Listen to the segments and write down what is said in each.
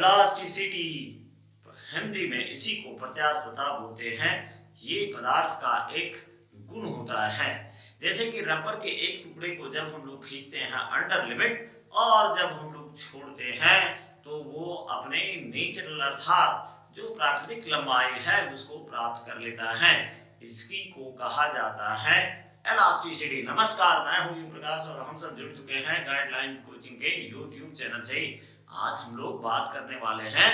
Elasticity, Hindi में इसी को प्रत्यास्थता बोलते हैं। ये पदार्थ का एक गुण होता है। जैसे कि रबर के एक टुकड़े को जब हम लोग खींचते हैं अंडर लिमिट और जब हम लोग छोड़ते हैं तो वो अपने नेचुरल अर्थात जो प्राकृतिक लंबाई है उसको प्राप्त कर लेता है। इसकी को कहा जाता है इलास्टिसिटी। नमस्कार, मैं हूं प्रकाश और हम सब जुड़ चुके हैं गाइडलाइन कोचिंग के यूट्यूब चैनल से। आज हम लोग बात करने वाले हैं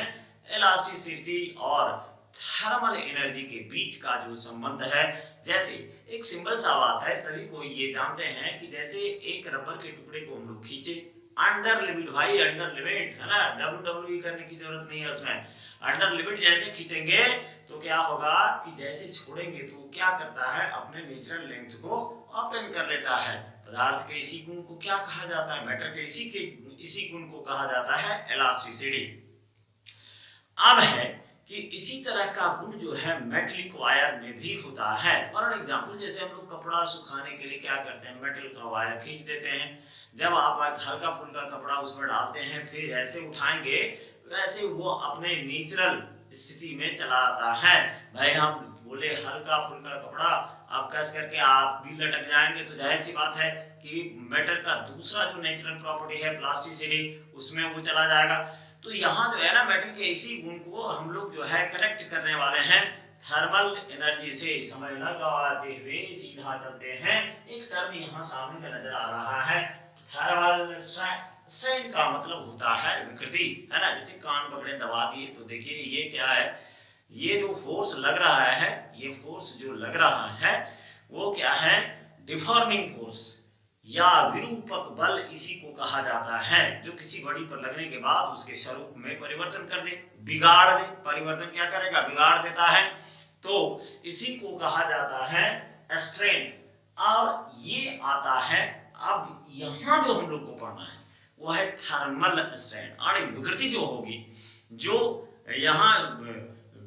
इलास्टिसिटी और थर्मल एनर्जी के बीच का जो संबंध है। जैसे एक सिंपल सा बात है, सभी को ये जानते हैं कि जैसे एक रबर के टुकड़े को हम लोग खींचे अंडर लिमिट, भाई अंडर लिमिट है ना, WWE करने की जरूरत नहीं है उसमें। अंडर लिमिट जैसे खींचेंगे तो क्या होगा कि जैसे छोड़ेंगे तो क्या करता है, अपने नेचुरल लेंथ को ऑब्टेन कर लेता है। पदार्थ के इसी गुण को क्या कहा जाता है, मैटर के इसी गुण को कहा जाता है इलास्टिसिटी। अब है कि इसी तरह का गुण जो है मेटलिक वायर में भी होता है। फॉर एग्जांपल, जैसे हम लोग कपड़ा सुखाने के लिए क्या करते हैं, मेटल का वायर खींच देते हैं। जब आप एक हल्का फुल्का कपड़ा उसमें डालते हैं, फिर ऐसे उठाएंगे वैसे वो अपने नेचुरल स्थिति में चला आता है। भाई हम बोले हल्का फुल्का कपड़ा, आप कस करके आप भी लटक जाएंगे तो जाहिर सी बात है कि मेटल का दूसरा जो नेचुरल प्रॉपर्टी है प्लास्टिसिटी, उसमें वो चला जाएगा। तो यहाँ जो है ना, मेटल के इसी गुण को हम लोग जो है कनेक्ट करने वाले हैं थर्मल एनर्जी से। समय न गवाते हुए सीधा चलते हैं। एक टर्म यहाँ सामने का नजर आ रहा है, थर्मल स्ट्रेन का मतलब होता है विकृति, है ना। जैसे कान पकड़े दबा दिए तो देखिए ये क्या है, ये जो फोर्स लग रहा है, ये फोर्स जो लग रहा है वो क्या है, डिफॉर्मिंग फोर्स या विरूपक बल इसी को कहा जाता है, जो किसी बॉडी पर लगने के बाद उसके स्वरूप में परिवर्तन कर दे, बिगाड़ दे। परिवर्तन क्या करेगा, बिगाड़ देता है। तो इसी को कहा जाता है स्ट्रेन। और ये आता है, अब यहाँ जो हम लोग को पढ़ना है वो है थर्मल स्ट्रेन। और विकृति जो होगी, जो यहाँ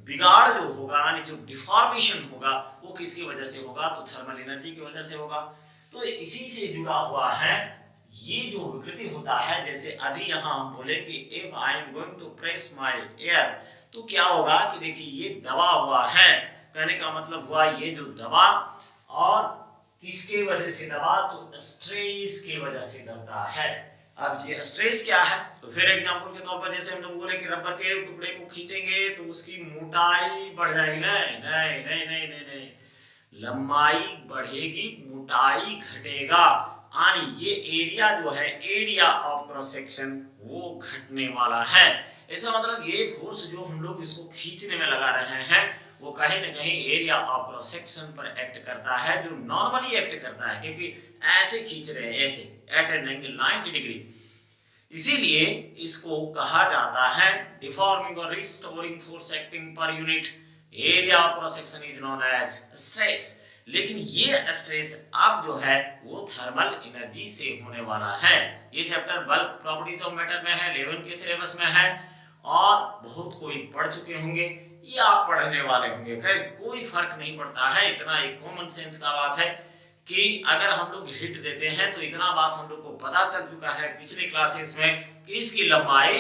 बिगाड़ जो होगा यानी जो डिफॉर्मेशन होगा वो किसकी वजह से होगा, तो थर्मल एनर्जी की वजह से होगा। तो इसी से जुड़ा हुआ है ये जो विकृति होता है। जैसे अभी यहाँ हम बोले कि if I am going to press my air, तो क्या होगा कि देखिए ये दबा हुआ है। कहने का मतलब हुआ ये जो दबा, और किसके वजह से दबा, तो स्ट्रेस की वजह से दबता है। अब ये स्ट्रेस क्या है, तो फिर एग्जांपल के तौर पर जैसे हम लोग बोले कि रबर के टुकड़े को खींचेंगे तो उसकी मोटाई बढ़ जाएगी। नहीं नहीं नहीं नहीं नहीं, नहीं। लंबाई बढ़ेगी, मोटाई घटेगा। यानी ये एरिया जो है, एरिया ऑफ क्रॉस सेक्शन, वो घटने वाला है। इसका मतलब ये फोर्स जो हम लोग इसको खींचने में लगा रहे हैं वो कहीं ना कहीं एरिया ऑफ क्रॉस सेक्शन पर एक्ट करता है, जो नॉर्मली एक्ट करता है, क्योंकि ऐसे खींच रहे हैं, ऐसे एट एन एंगल 90 डिग्री। इसीलिए इसको कहा जाता है डिफॉर्मिंग और रिस्टोरिंग फोर्स एक्टिंग पर unit area of cross section is known as stress. लेकिन ये स्ट्रेस अब जो है वो थर्मल एनर्जी से होने वाला है। ये chapter bulk properties of matter में है, 11 के सिलेबस में है और बहुत कोई पढ़ चुके होंगे, ये आप पढ़ने वाले होंगे। कोई फर्क नहीं पड़ता है। इतना एक कॉमन सेंस का बात है कि अगर हम लोग हिट देते हैं तो इतना बात हम लोग को पता चल चुका है पिछले क्लासेस में कि इसकी लंबाई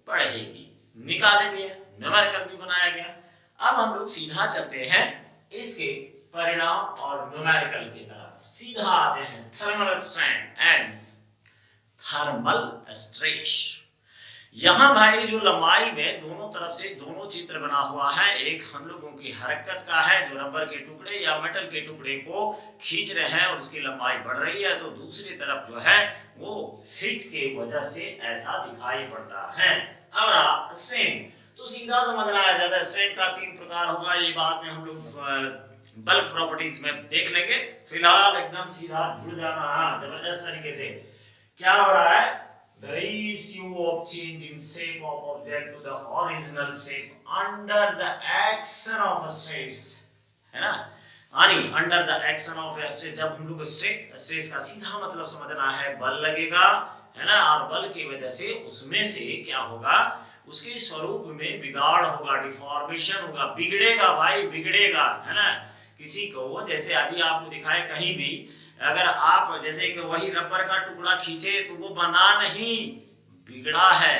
बढ़ेगी, निकाले गए, न्यूमेरिकल भी बनाया गया। अब हम लोग सीधा चलते हैं इसके परिणाम और न्यूमेरिकल की तरफ, सीधा आते हैं thermal strain and thermal stress. यहाँ भाई जो लंबाई में दोनों तरफ से दोनों चित्र बना हुआ है, एक हम लोगों की हरकत का है जो रबर के टुकड़े या मेटल के टुकड़े को खींच रहे हैं और उसकी लंबाई बढ़ रही है, तो दूसरी तरफ जो है वो हिट के वजह से ऐसा दिखाई पड़ता है। अब स्ट्रेन तो सीधा समझना है, ज्यादा स्ट्रेन का 3 प्रकार होगा, ये बाद में हम लोग बल्क प्रॉपर्टीज में देख लेंगे। फिलहाल एकदम सीधा जुड़ जाना, हाँ जबरदस्त तरीके से। क्या हो रहा है, the ratio of change in shape of object to the original shape under the action of stress, है ना। यानी under the action of stress, जब हम लोग स्ट्रेस का सीधा मतलब समझना है, बल लगेगा, है ना, और बल की वजह से उसमें से क्या होगा, उसके स्वरूप में बिगाड़ होगा, डिफॉर्मेशन होगा, बिगड़ेगा भाई, बिगड़ेगा, है ना। किसी को जैसे अभी आपको दिखाए कहीं भी अगर आप जैसे कि वही रबर का टुकड़ा खींचे तो वो बना नहीं, बिगड़ा है।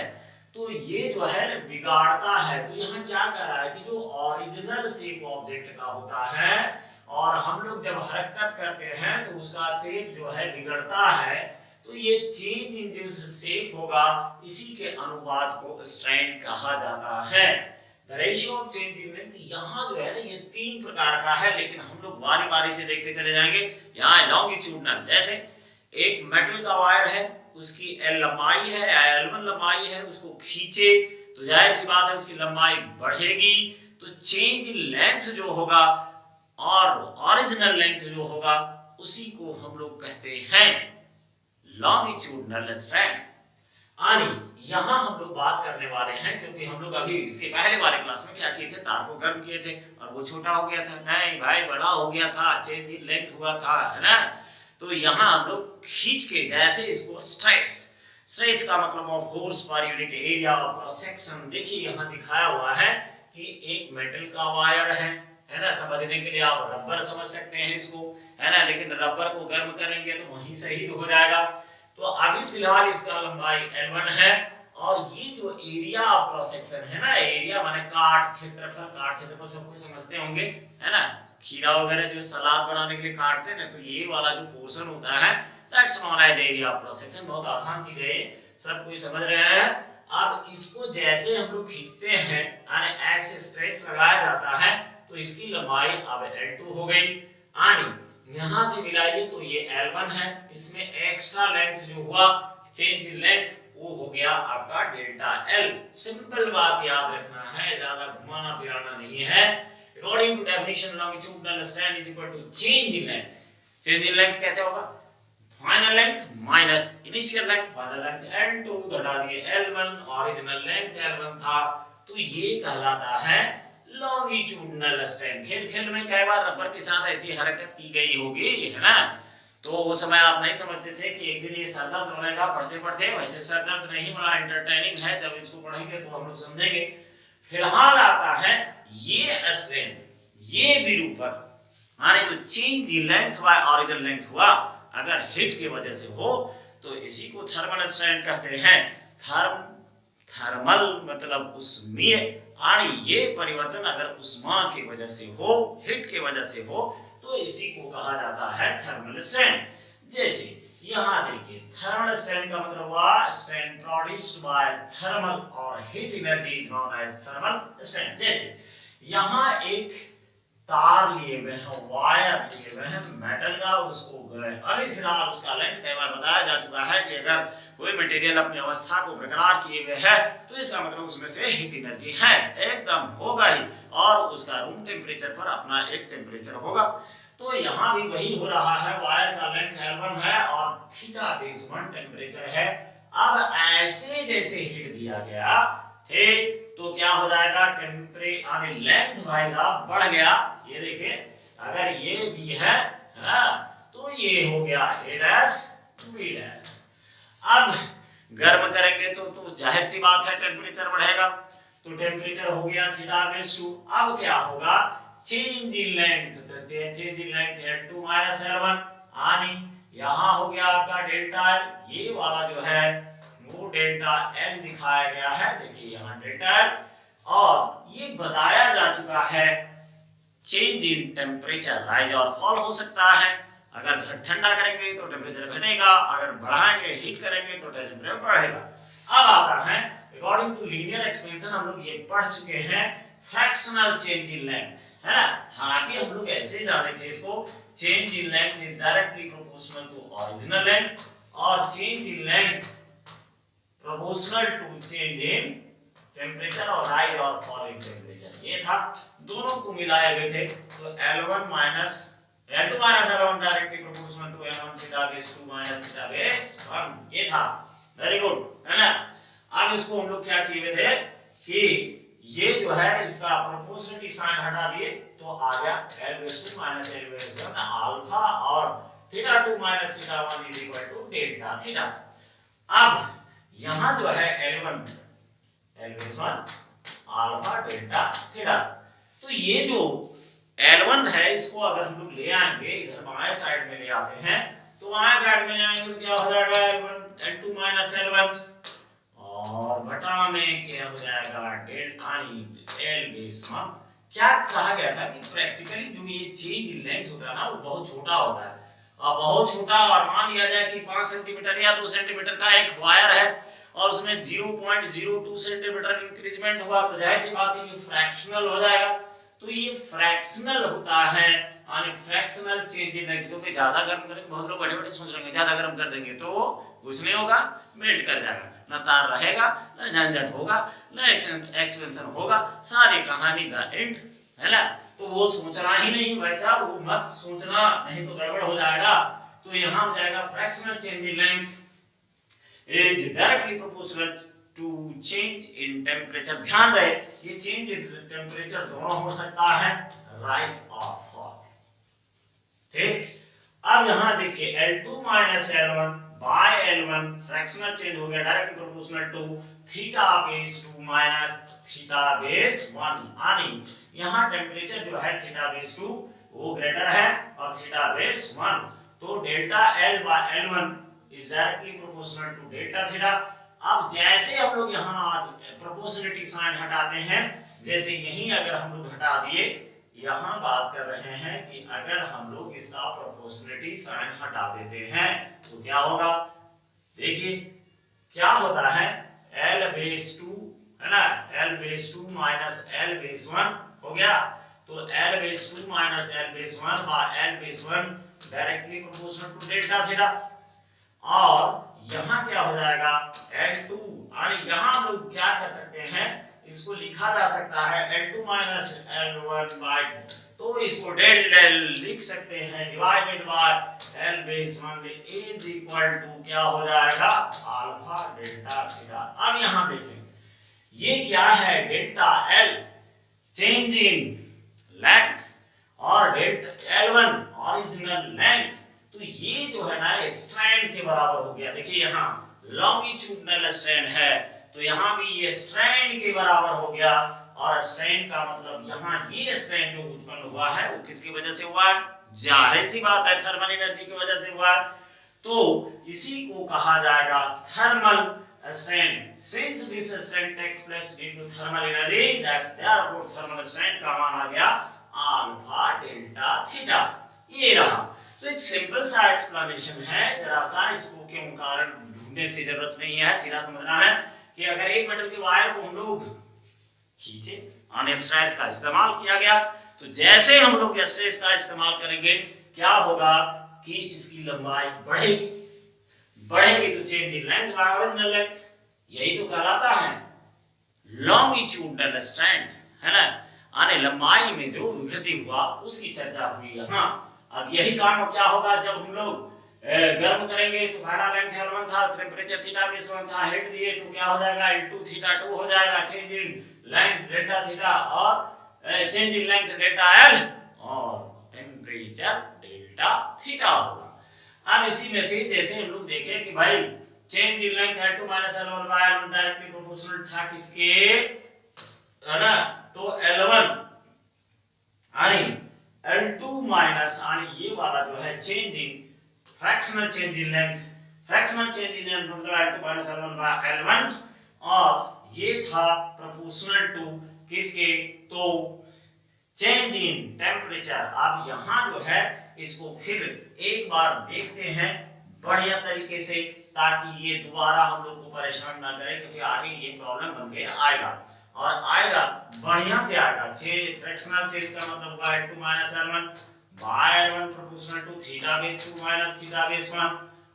तो ये जो है बिगाड़ता है। तो यहाँ क्या कह रहा है कि जो ओरिजिनल शेप ऑब्जेक्ट का होता है और हम लोग जब हरकत करते हैं तो उसका शेप जो है बिगड़ता है, तो ये चेंज इन जो शेप होगा इसी के अनुपात को स्ट्रेन कहा जाता है। The ratio of change in length यहाँ जो है ये 3 प्रकार का है, लेकिन हम लोग बारी बारी से देखते चले जाएंगे। यहाँ लॉन्गिट्यूडनल, जैसे एक मेटल का वायर है, उसकी L लंबाई है, L1 लंबाई है, उसको खींचे तो जाहिर सी बात है उसकी लंबाई बढ़ेगी, तो चेंज इन लेंथ जो होगा और ओरिजिनल लेंथ जो होगा उसी को हम लोग कहते हैं लॉन्गिट्यूडनल स्ट्रैंड। यहाँ हम लोग बात करने वाले हैं, क्योंकि हम लोग अभी इसके पहले वाले क्लास में क्या किए थे, तार को गर्म किए थे और वो छोटा हो गया था। नहीं भाई, बड़ा हो गया था, चेंज इन लेंथ हुआ था, है ना। तो यहाँ हम लोग खींच के जैसे इसको स्ट्रेस का मतलब ऑफ फोर्स पर unit area of cross section, देखिए यहाँ दिखाया हुआ है कि एक मेटल का वायर है ना। समझने के लिए आप रबर समझ सकते हैं इसको, है ना, लेकिन रबर को गर्म करेंगे तो वहीं शहीद हो जाएगा। तो अभी फिलहाल इसका लंबाई L1 है और ये जो एरिया ऑफ क्रॉस सेक्शन है ना, एरिया माने काट क्षेत्रफल सब कुछ समझते होंगे, है ना। खीरा वगैरह जो सलाद बनाने के लिए काटते हैं ना, तो ये वाला जो पोर्शन होता है that's known as area of cross section. बहुत आसान चीज है, सब कोई समझ रहे हैं। अब इसको जैसे हम लोग खींचते हैं यानी ऐसे स्ट्रेस लगाया जाता है तो इसकी लंबाई अब L2 हो गई। यहाँ से मिलाइए तो ये L1 है, इसमें एक्स्ट्रा लेंथ जो हुआ चेंज इन लेंथ वो हो गया आपका डेल्टा L। सिंपल बात याद रखना है, ज्यादा घुमाना फिराना नहीं है। According to definition longitudinal strain is equal to change in length. Change in length कैसे होगा, final length minus initial length, final length L2 घटा दिए L1, ओरिजिनल लेंथ L1 था, तो ये कहलाता है लॉन्गिट्यूडनल स्ट्रैंड। खेल में कई बार रबर के साथ ऐसी हरकत की गई होगी, है ना। तो उस समय आप नहीं समझते थे कि एक दिन ये सर दर्द होनेगा पढ़ते पढ़ते। वैसे सर दर्द नहीं, बड़ा एंटरटेनिंग है, जब इसको पढ़ेंगे तो हम लोग समझेंगे। फिलहाल आता है ये स्ट्रैंड, ये विरूपक माने जो change in length bye original length हुआ, अगर हीट की वजह से हो तो इसी को थर्मल स्ट्रैंड कहते हैं। थर्मल मतलब उष्मीय, और ये परिवर्तन अगर उष्मा की वजह से हो, हीट की वजह से हो, तो इसी को कहा जाता है थर्मल स्ट्रैंड। जैसे यहाँ देखिए, थर्मल स्ट्रैंड का मतलब हुआ स्ट्रैंड प्रोड्यूस्ड बाय थर्मल और heat energy known as thermal strain. जैसे यहाँ एक तार लिए हुए हैं, वायर लिए हुए हैं मेटल का, उसको अभी फिलहाल उसका लेंथ कई बार बताया जा चुका है कि अगर कोई मटेरियल अपनी अवस्था को बरकरार किए हुए है तो इसका मतलब उसमें से हीट एनर्जी है, एकदम होगा ही, और उसका रूम टेम्परेचर पर अपना एक टेम्परेचर होगा। तो यहाँ भी वही हो रहा है, वायर का लेंथ L1 है और थीटा बेस 1 टेम्परेचर है। अब ऐसे जैसे हीट दिया गया, ठीक, तो क्या हो जाएगा, टेम्परेचर लेंथ वाइज बढ़ गया। ये देखिए, अगर ये भी है ना, तो ये हो गया A डैश B डैश। अब गर्म करेंगे तो जाहिर सी बात है टेम्परेचर बढ़ेगा, तो टेम्परेचर हो गया थीटा बेस 2। अब क्या होगा, change in length, change in length L2 minus L1, यहाँ हो गया आपका डेल्टा L। ये वाला जो है वो डेल्टा L दिखाया गया है, देखिए यहाँ डेल्टा L। और ये बताया जा चुका है चेंज इन टेम्परेचर राइज और फॉल हो सकता है। अगर ठंडा करेंगे तो टेम्परेचर घटेगा, अगर बढ़ाएंगे हीट करेंगे तो टेम्परेचर बढ़ेगा। अब आता है अकॉर्डिंग टू लीनियर एक्सपेंशन, हम लोग ये पढ़ चुके हैं फ्रैक्शनल चेंज इन लेंथ, है ना। हालांकि हम लोग ऐसे जाने थे इसको, change in length is directly proportional to original length और change in length proportional to change in temperature और राइज और फॉल इन टेम्परेचर। ये था, दोनों को मिलाए हुए थे, तो L1 minus L2 minus L1 directly proportional to L1 theta base 2 minus theta base 1, ये था। वेरी गुड, है ना। अब इसको हम लोग क्या किए हुए थे कि ये जो है इसका प्रोपोर्शनलिटी साइन हटा दिए तो आ गया L base 2 minus L base 1 alpha और theta 2 minus theta 1 is equal to delta theta. अब यहां जो है L1 L base 1 alpha delta theta, तो ये जो L1 है इसको अगर हम लोग ले आएंगे इधर बाएं साइड में ले आते हैं, तो बाएं साइड में ले आएंगे तो क्या हो जाएगा L1 L2 माइनस L1 और बटा में क्या हो जाएगा डेल्टा एल बेस वन। क्या कहा गया था कि प्रैक्टिकली जो ये चेंज इन लेंथ होता है ना वो बहुत छोटा होता है, और बहुत छोटा, और मान लिया जाए कि 5 सेंटीमीटर या 2 सेंटीमीटर का एक वायर है और उसमें 0.02 सेंटीमीटर इंक्रीजमेंट हुआ, तो जाहिर सी बात है कि फ्रैक्शनल हो जाएगा। तो ये फ्रैक्शनल होता है, यानी फ्रैक्शनल चेंज इन लेंथ। क्योंकि ज्यादा गर्म करेंगे, बहुत लोग बड़े-बड़े सोच रहे हैं ज्यादा गर्म कर देंगे तो कुछ नहीं होगा, मेल्ट कर जाएगा, ना तार रहेगा, ना झंझट होगा, ना एक्सपेंशन होगा, सारी कहानी द एंड, है ना। तो वो सोचना ही नहीं भाई साहब, वो मत सोचना, नहीं तो गड़बड़ हो जाएगा। तो यहाँ हो जाएगा fractional change in length is directly proportional to change in temperature. ध्यान रहे ये चेंज इन टेम्परेचर दोनों हो सकता है, राइज और फॉल। ठीक, अब यहाँ देखिए L2 minus L1 by L1 fractional change हो गया directly proportional to theta base 2 minus theta base 1। यानी यहाँ टेम्परेचर जो है थीटा बेस 2 वो ग्रेटर है और थीटा बेस 1, तो delta L by L1 is directly proportional to delta theta. अब जैसे हम लोग यहाँ प्रोपोर्शनलिटी साइन हटाते हैं, जैसे यही अगर हम लोग हटा दिए, यहाँ बात कर रहे हैं कि अगर हम लोग इसका प्रोपोर्शनलिटी साइन हटा देते हैं तो क्या होगा, देखिए क्या होता है, L बेस 2 है ना, L base 2 minus L base 1 हो गया। तो L base 2 minus L base 1 by L base 1 directly proportional to delta theta. और यहाँ क्या हो जाएगा L2, और यहाँ हम लोग क्या कर सकते हैं, इसको लिखा जा सकता है L2 माइनस L1 बाय, तो इसको डेल डेल लिख सकते हैं divided by L base 1 is equal to क्या हो जाएगा अल्फा डेल्टा थीटा। अब यहाँ देखें ये क्या है, delta L change in length और डेल्टा L1 ओरिजिनल लेंथ, तो ये जो है ना स्ट्रैंड के बराबर हो गया। देखिए यहाँ लॉन्गिट्यूडनल स्ट्रैंड है तो यहाँ भी ये स्ट्रैंड के बराबर हो गया, और स्ट्रैंड का मतलब यहाँ ये स्ट्रैंड जो उत्पन्न हुआ है वो किसकी वजह से हुआ है, जाहिर सी बात है थर्मल एनर्जी की वजह से हुआ है। तो इसी को कहा जाएगा thermal strain. Since this strain takes place due to thermal energy that's therefore thermal strain का मान आ गया अल्फा डेल्टा थीटा। ये रहा, तो एक सिंपल सा एक्सप्लेनेशन है, जरा सा इसको क्यों कारण ढूंढने से जरूरत नहीं है, सीधा समझना है कि अगर एक मेटल के वायर को हम लोग खींचे और स्ट्रेस का इस्तेमाल किया गया, तो जैसे हम लोग स्ट्रेस का इस्तेमाल करेंगे क्या होगा कि इसकी लंबाई बढ़ेगी, बढ़ेगी तो change in length bye original length, यही तो कहलाता है लॉन्गिट्यूडनल स्ट्रैंड, है ना। आने लंबाई में जो वृद्धि हुआ उसकी चर्चा हुई यहाँ। अब यही काम क्या होगा जब हम लोग गर्म करेंगे, तो पहला लेंथ L1 था, टेम्परेचर थीटा बेस 1 था, हीट दिए तो क्या हो जाएगा L2 थीटा 2 हो जाएगा, change in length delta theta और change in length delta L और टेम्परेचर डेल्टा थीटा होगा। अब इसी में से जैसे हम लोग देखें कि भाई change in length L2 minus L1 by L1 directly proportional था किसके, है ना, तो L1 यानी L2 माइनस यानी ये वाला जो है change in fractional change in length, fractional change in length मतलब L2 minus L1 by L1, और ये था प्रोपोर्शनल टू किसके, तो चेंज इन टेम्परेचर। अब यहाँ जो है इसको फिर एक बार देखते हैं बढ़िया तरीके से, ताकि ये दोबारा हम लोग को परेशान ना करे, क्योंकि आगे ये प्रॉब्लम बन के आएगा और आएगा बढ़िया से आएगा। चेंज फ्रैक्शनल चेंज का मतलब होगा L2 minus L1 by L1 proportional to theta base 2 minus theta base 1,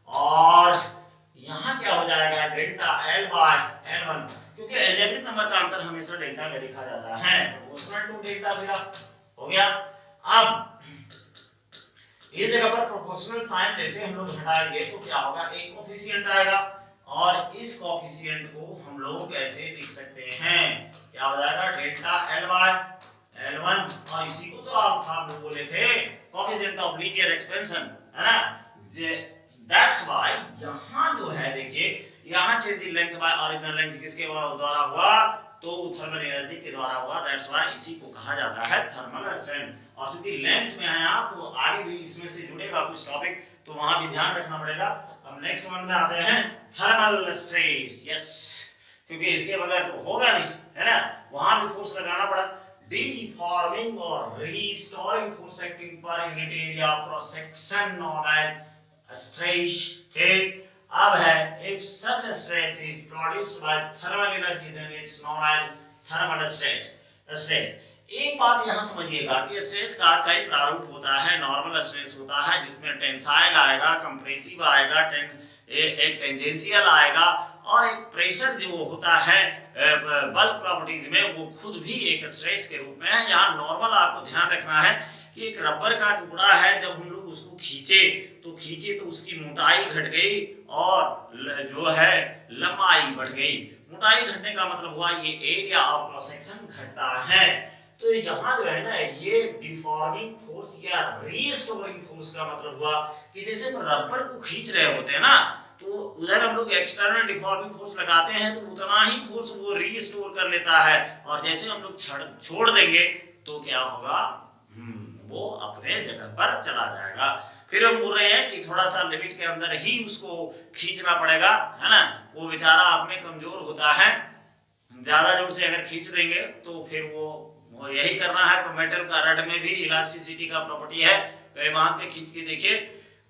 और यहाँ क्या हो जाएगा डेल्टा L बाय L1, क्योंकि अलजेब्रिक नंबर का अंतर हमेशा डेल्टा में लिखा जाता है, प्रोपोर्शनल टू डेल्टा थीटा हो गया। अब इस जगह पर प्रोपोर्शनल साइन जैसे हम लोग हटाएंगे तो क्या होगा, एक कोफिशिएंट आएगा और इस कोफिशिएंट को हम लोग ऐसे लिख सकते हैं, क्या हो जाएगा डेल्टा L बाय L1, और इसी को तो आप हम लोग बोले थे कोफिशिएंट ऑफ लीनियर एक्सपेंशन, है ना। दैट्स व्हाई यहाँ जो है देखिए यहाँ change in length bye original length किसके द्वारा हुआ, तो थर्मल एनर्जी के द्वारा हुआ। दैट्स व्हाई इसी को कहा जाता है थर्मल स्ट्रेन। और चूंकि लेंथ में आया तो आगे भी इसमें से जुड़ेगा कुछ टॉपिक, तो वहां भी ध्यान रखना पड़ेगा। अब नेक्स्ट वन में आते हैं थर्मल स्ट्रेस। यस, क्योंकि इसके बगैर तो होगा नहीं, है ना। वहां भी फोर्स लगाना पड़ा। डिफॉर्मिंग और रिस्टोरिंग फोर्स एक्टिंग पर unit area cross section known as stress. ठीक, अब है if such stress is produced by thermal energy then it's known as thermal stress. एक बात यहां समझिएगा कि स्ट्रेस का कई प्रारूप होता है। नॉर्मल स्ट्रेस होता है जिसमें टेंसाइल आएगा, कंप्रेसिव आएगा, एक टेंजेंशियल आएगा, और एक प्रेशर जो होता है बल्क प्रॉपर्टीज में वो खुद भी एक स्ट्रेस के रूप में है। यहाँ नॉर्मल आपको ध्यान रखना है कि एक रबर का टुकड़ा है, जब हम लोग उसको खींचे तो उसकी मोटाई घट गई और जो है लंबाई बढ़ गई। मोटाई घटने का मतलब हुआ ये एरिया ऑफ क्रॉस सेक्शन घटता है। तो यहाँ जो है ना, ये डिफॉर्मिंग फोर्स या रीस्टोरिंग फोर्स का मतलब हुआ कि जैसे रबर को खींच रहे होते हैं ना, तो उधर हम लोग एक्सटर्नल डिफॉर्मिंग फोर्स लगाते हैं तो उतना ही फोर्स वो रीस्टोर कर लेता है, और जैसे हम लोग छोड़ देंगे तो क्या होगा, वो अपने जगह पर चला जाएगा। फिर हम बोल रहे हैं कि थोड़ा सा लिमिट के अंदर ही उसको खींचना पड़ेगा, है ना। वो बेचारा अपने कमजोर होता है, ज्यादा जोर से अगर खींच देंगे तो फिर वो यही करना है। तो मेटल का रड में भी इलास्टिसिटी का प्रॉपर्टी है, कई बांध के खींच के देखिए,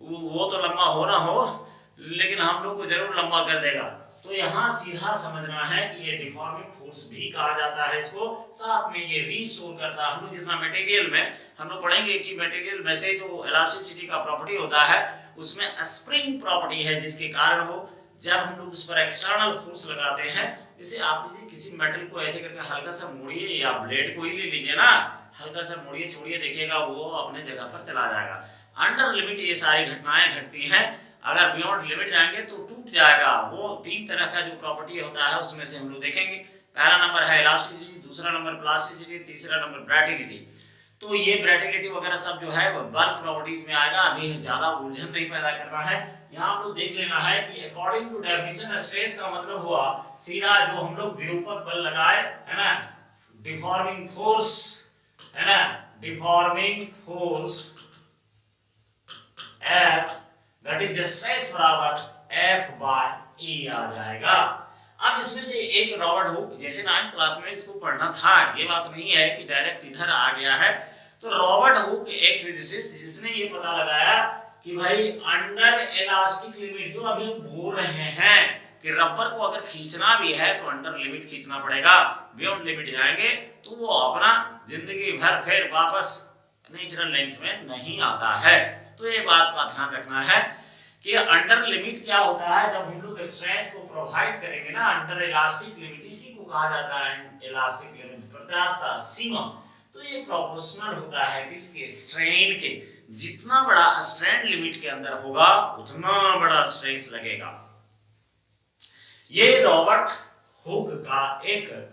वो तो लंबा हो ना हो लेकिन हम लोग को जरूर लंबा कर देगा। तो यहाँ सीधा समझना है कि ये डिफॉर्मिंग फोर्स भी कहा जाता है इसको, साथ में ये रीस्टोर करता है। हम लोग जितना मटेरियल में हम लोग पढ़ेंगे कि मटेरियल में से जो इलास्टिसिटी का प्रॉपर्टी होता है उसमें स्प्रिंग प्रॉपर्टी है, जिसके कारण वो जब हम लोग उस पर एक्सटर्नल फोर्स लगाते हैं, जैसे आप लीजिए किसी मेटल को ऐसे करके हल्का सा मोड़िए, या ब्लेड को ही ले लीजिए ना, हल्का सा मोड़िए छोड़िए, देखिएगा वो अपने जगह पर चला जाएगा। अंडर लिमिट ये सारी घटनाएं घटती हैं, अगर बियॉन्ड लिमिट जाएंगे तो टूट जाएगा। वो तीन तरह का जो प्रॉपर्टी होता है उसमें से हम लोग देखेंगे। पहला नंबर है इलास्टिसिटी, दूसरा नंबर प्लास्टिसिटी, तीसरा नंबर ब्रैटिलिटी। तो ये ब्रैटिलिटी वगैरह सब जो है बल्क प्रॉपर्टीज में आएगा, अभी ज्यादा उलझन नहीं पैदा करना है। यहाँ आप लोग देख लेना है कि अकॉर्डिंग टू डेफिनेशन स्ट्रेस का मतलब हुआ सीधा जो हम लोग विरूपक बल लगाए, है ना, डिफॉर्मिंग फोर्स, है ना, deforming force F that is the stress बराबर F by E आ जाएगा। अब इसमें से एक रॉबर्ट हुक, जैसे 9th क्लास में इसको पढ़ना था, ये बात नहीं है कि डायरेक्ट इधर आ गया है। तो रॉबर्ट हुक एक फिजिसिस्ट जिसने ये पता लगाया कि भाई अंडर इलास्टिक लिमिट, जो अभी हम बोल रहे हैं कि रबर को अगर खींचना भी है तो अंडर लिमिट खींचना पड़ेगा, बियॉन्ड लिमिट जाएंगे तो वो अपना जिंदगी भर फिर वापस नेचुरल लेंथ में नहीं आता है। तो ये बात का ध्यान रखना है कि अंडर लिमिट क्या होता है, जब हम लोग स्ट्रेस को प्रोवाइड करेंगे ना, अंडर इलास्टिक लिमिट, इसी को कहा जाता है इलास्टिक लिमिट, प्रत्यास्थ सीमा। तो ये प्रोपोर्शनल होता है किसके, स्ट्रेन के। जितना बड़ा स्ट्रेन लिमिट के अंदर होगा उतना बड़ा स्ट्रेस लगेगा। ये रॉबर्ट हुक का एक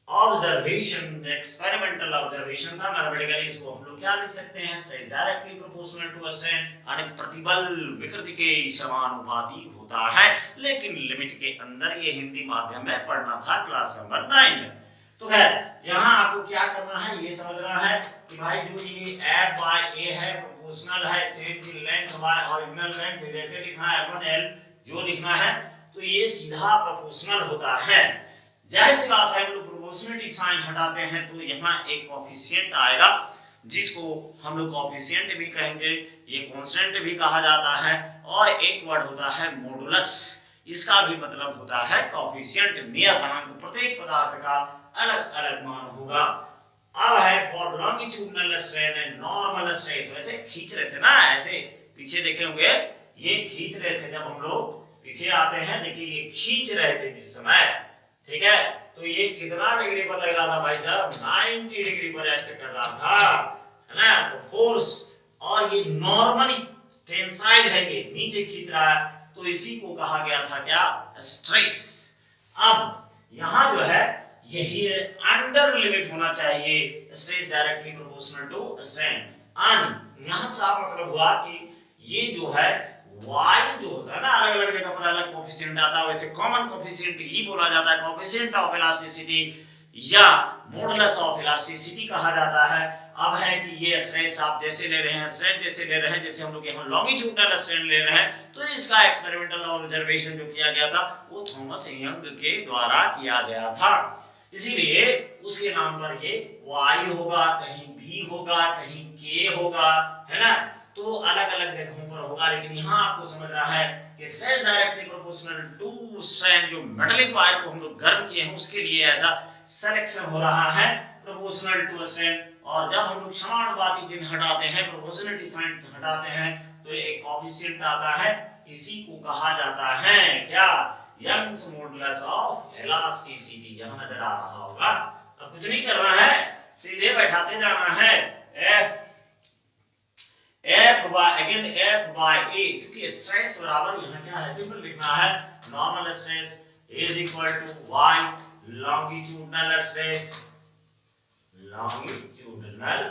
ऑब्जर्वेशन, एक्सपेरिमेंटल ऑब्जर्वेशन था। मैथमेटिकली इसको हम लोग क्या लिख सकते हैं, stress directly proportional to strain, यानी प्रतिबल विकृति के समानुपाती होता है। लेकिन लिमिट के अंदर ये हिंदी माध्यम में पढ़ना था क्लास नंबर 9 में। तो खैर यहाँ आपको क्या करना है, ये समझना है कि भाई जो ये F by A है प्रोपोर्शनल है change in length bye original length, जैसे लिखना है F1L जो लिखना है, तो ये सीधा प्रोपोर्शनल होता है। जाहिर सी बात है हम लोग प्रोपोर्शनलिटी साइन हटाते हैं तो यहाँ एक कोएफिशिएंट आएगा, जिसको हम लोग कोएफिशिएंट भी कहेंगे, ये कांस्टेंट भी कहा जाता है, और एक वर्ड होता है मॉडुलस, इसका भी मतलब होता है कोएफिशिएंट, नियतांक। प्रत्येक पदार्थ का अलग अलग मान होगा। अब है for longitudinal strain and normal stress. वैसे खींच रहे थे ना, ऐसे पीछे देखे होंगे, ये खींच रहे थे, जब हम लोग पीछे आते हैं देखिए ये खींच रहे थे जिस समय, ठीक है, तो ये कितना डिग्री पर लग रहा था भाई साहब, 90 डिग्री पर एक्ट कर रहा था, है ना। तो फोर्स, और ये नॉर्मली टेंसाइल है, ये नीचे खींच रहा है, तो इसी को कहा गया था क्या, स्ट्रेस। अब यहाँ जो है यही अंडर लिमिट होना चाहिए, stress directly proportional to strain. And यहाँ साफ मतलब हुआ कि ये जो है वाई जो होता है ना, अलग अलग जगह पर अलग कोएफिशिएंट आता है, वैसे कॉमन कोएफिशिएंट ही बोला जाता है, कोएफिशिएंट ऑफ इलास्टिसिटी या मॉडुलस ऑफ इलास्टिसिटी कहा जाता है। अब है कि ये स्ट्रेस आप जैसे ले रहे हैं, स्ट्रेन जैसे ले रहे हैं, जैसे हम लोग यहाँ लॉन्गिट्यूडनल स्ट्रेन ले रहे हैं, तो इसका एक्सपेरिमेंटल ऑब्जर्वेशन जो किया गया था वो थॉमस यंग के द्वारा किया गया था। इसीलिए उसके नाम पर ये y होगा, कहीं b होगा, कहीं k होगा, है ना। तो अलग अलग जगहों पर होगा, लेकिन यहाँ आपको समझ रहा है कि stress directly proportional to strain, जो मेटलिक वायर को हम लोग गर्म किए हैं उसके लिए ऐसा सिलेक्शन हो रहा है प्रोपोर्शनल टू स्ट्रेन। और जब हम लोग समानुपाती चिन्ह हटाते हैं, प्रोपोर्शनलिटी साइन हटाते हैं, तो एक कोएफिशिएंट आता है, इसी को कहा जाता है क्या, यंग्स मॉडुलस ऑफ इलास्टिसिटी। यहां नजर आ रहा होगा। अब कुछ नहीं करना है, सीधे बैठाते जाना है F by A, क्योंकि स्ट्रेस बराबर यहाँ क्या है, सिंपल लिखना है, normal stress is equal to y longitudinal stress, longitudinal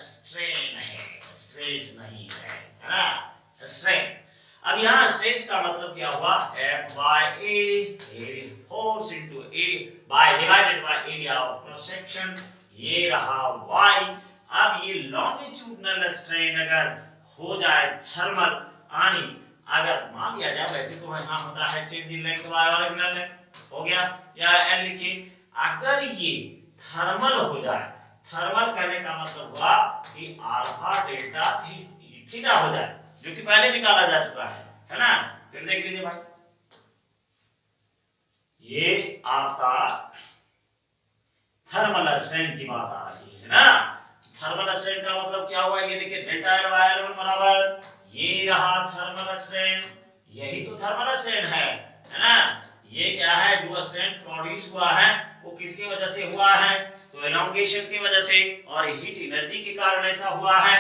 strain है, स्ट्रेस नहीं है ना, स्ट्रेन। अब यहाँ स्ट्रेस का मतलब क्या हुआ, F by A, force into A by divided by area of cross section, ये रहा y। अब ये लॉन्गिट्यूडनल स्ट्रेन अगर हो जाए थर्मल, यानी अगर मान लिया जाए, वैसे तो यहाँ होता है change in length bye original length, हो गया, या L लिखिए, अगर ये थर्मल हो जाए, थर्मल कहने का मतलब हुआ कि अल्फा डेल्टा थीटा हो जाए, जो कि पहले निकाला जा चुका है ना। फिर देख लीजिए भाई, ये आपका थर्मल स्ट्रेन की बात आ रही है ना। थर्मल स्ट्रेन का मतलब क्या हुआ, ये देखिए डेल्टा L बाय L1 बराबर, ये रहा थर्मल स्ट्रेन, यही तो थर्मल स्ट्रेन है ना। ये क्या है, जो स्ट्रेन प्रोड्यूस हुआ है वो किसकी वजह से हुआ है, तो एलोंगेशन की वजह से, और हीट एनर्जी के कारण ऐसा हुआ है,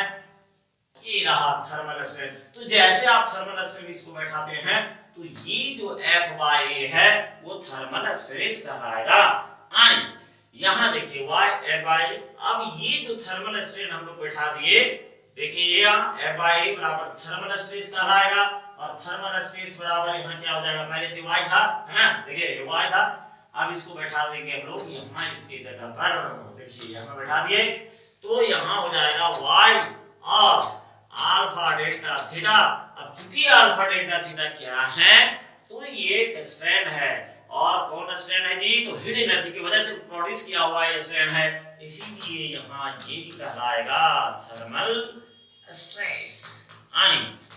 ये रहा थर्मल स्ट्रेन। तो जैसे आप थर्मल स्ट्रेन इसको बैठाते हैं, तो ये जो F by A है वो थर्मल स्ट्रेस कहलाएगा। यहाँ देखिए y F by A, अब ये जो थर्मल स्ट्रेन हम लोग बैठा दिए, देखिए ये F by A बराबर थर्मल स्ट्रेस कहलाएगा, और थर्मल स्ट्रेस बराबर यहाँ क्या हो जाएगा, पहले से y था, है ना, देखिए ये y था। अब इसको बैठा देंगे हम लोग यहाँ इसकी जगह पर, देखिए यहाँ बैठा दिए, तो यहाँ हो जाएगा y और अल्फा डेल्टा थीटा। अब चूंकि अल्फा डेल्टा थीटा क्या है, तो ये एक स्ट्रेन है, और कौन स्ट्रेन है जी, तो हीट एनर्जी की वजह से प्रोड्यूस किया हुआ ये स्ट्रेन है, इसीलिए यहाँ ये कहलाएगा थर्मल स्ट्रेस।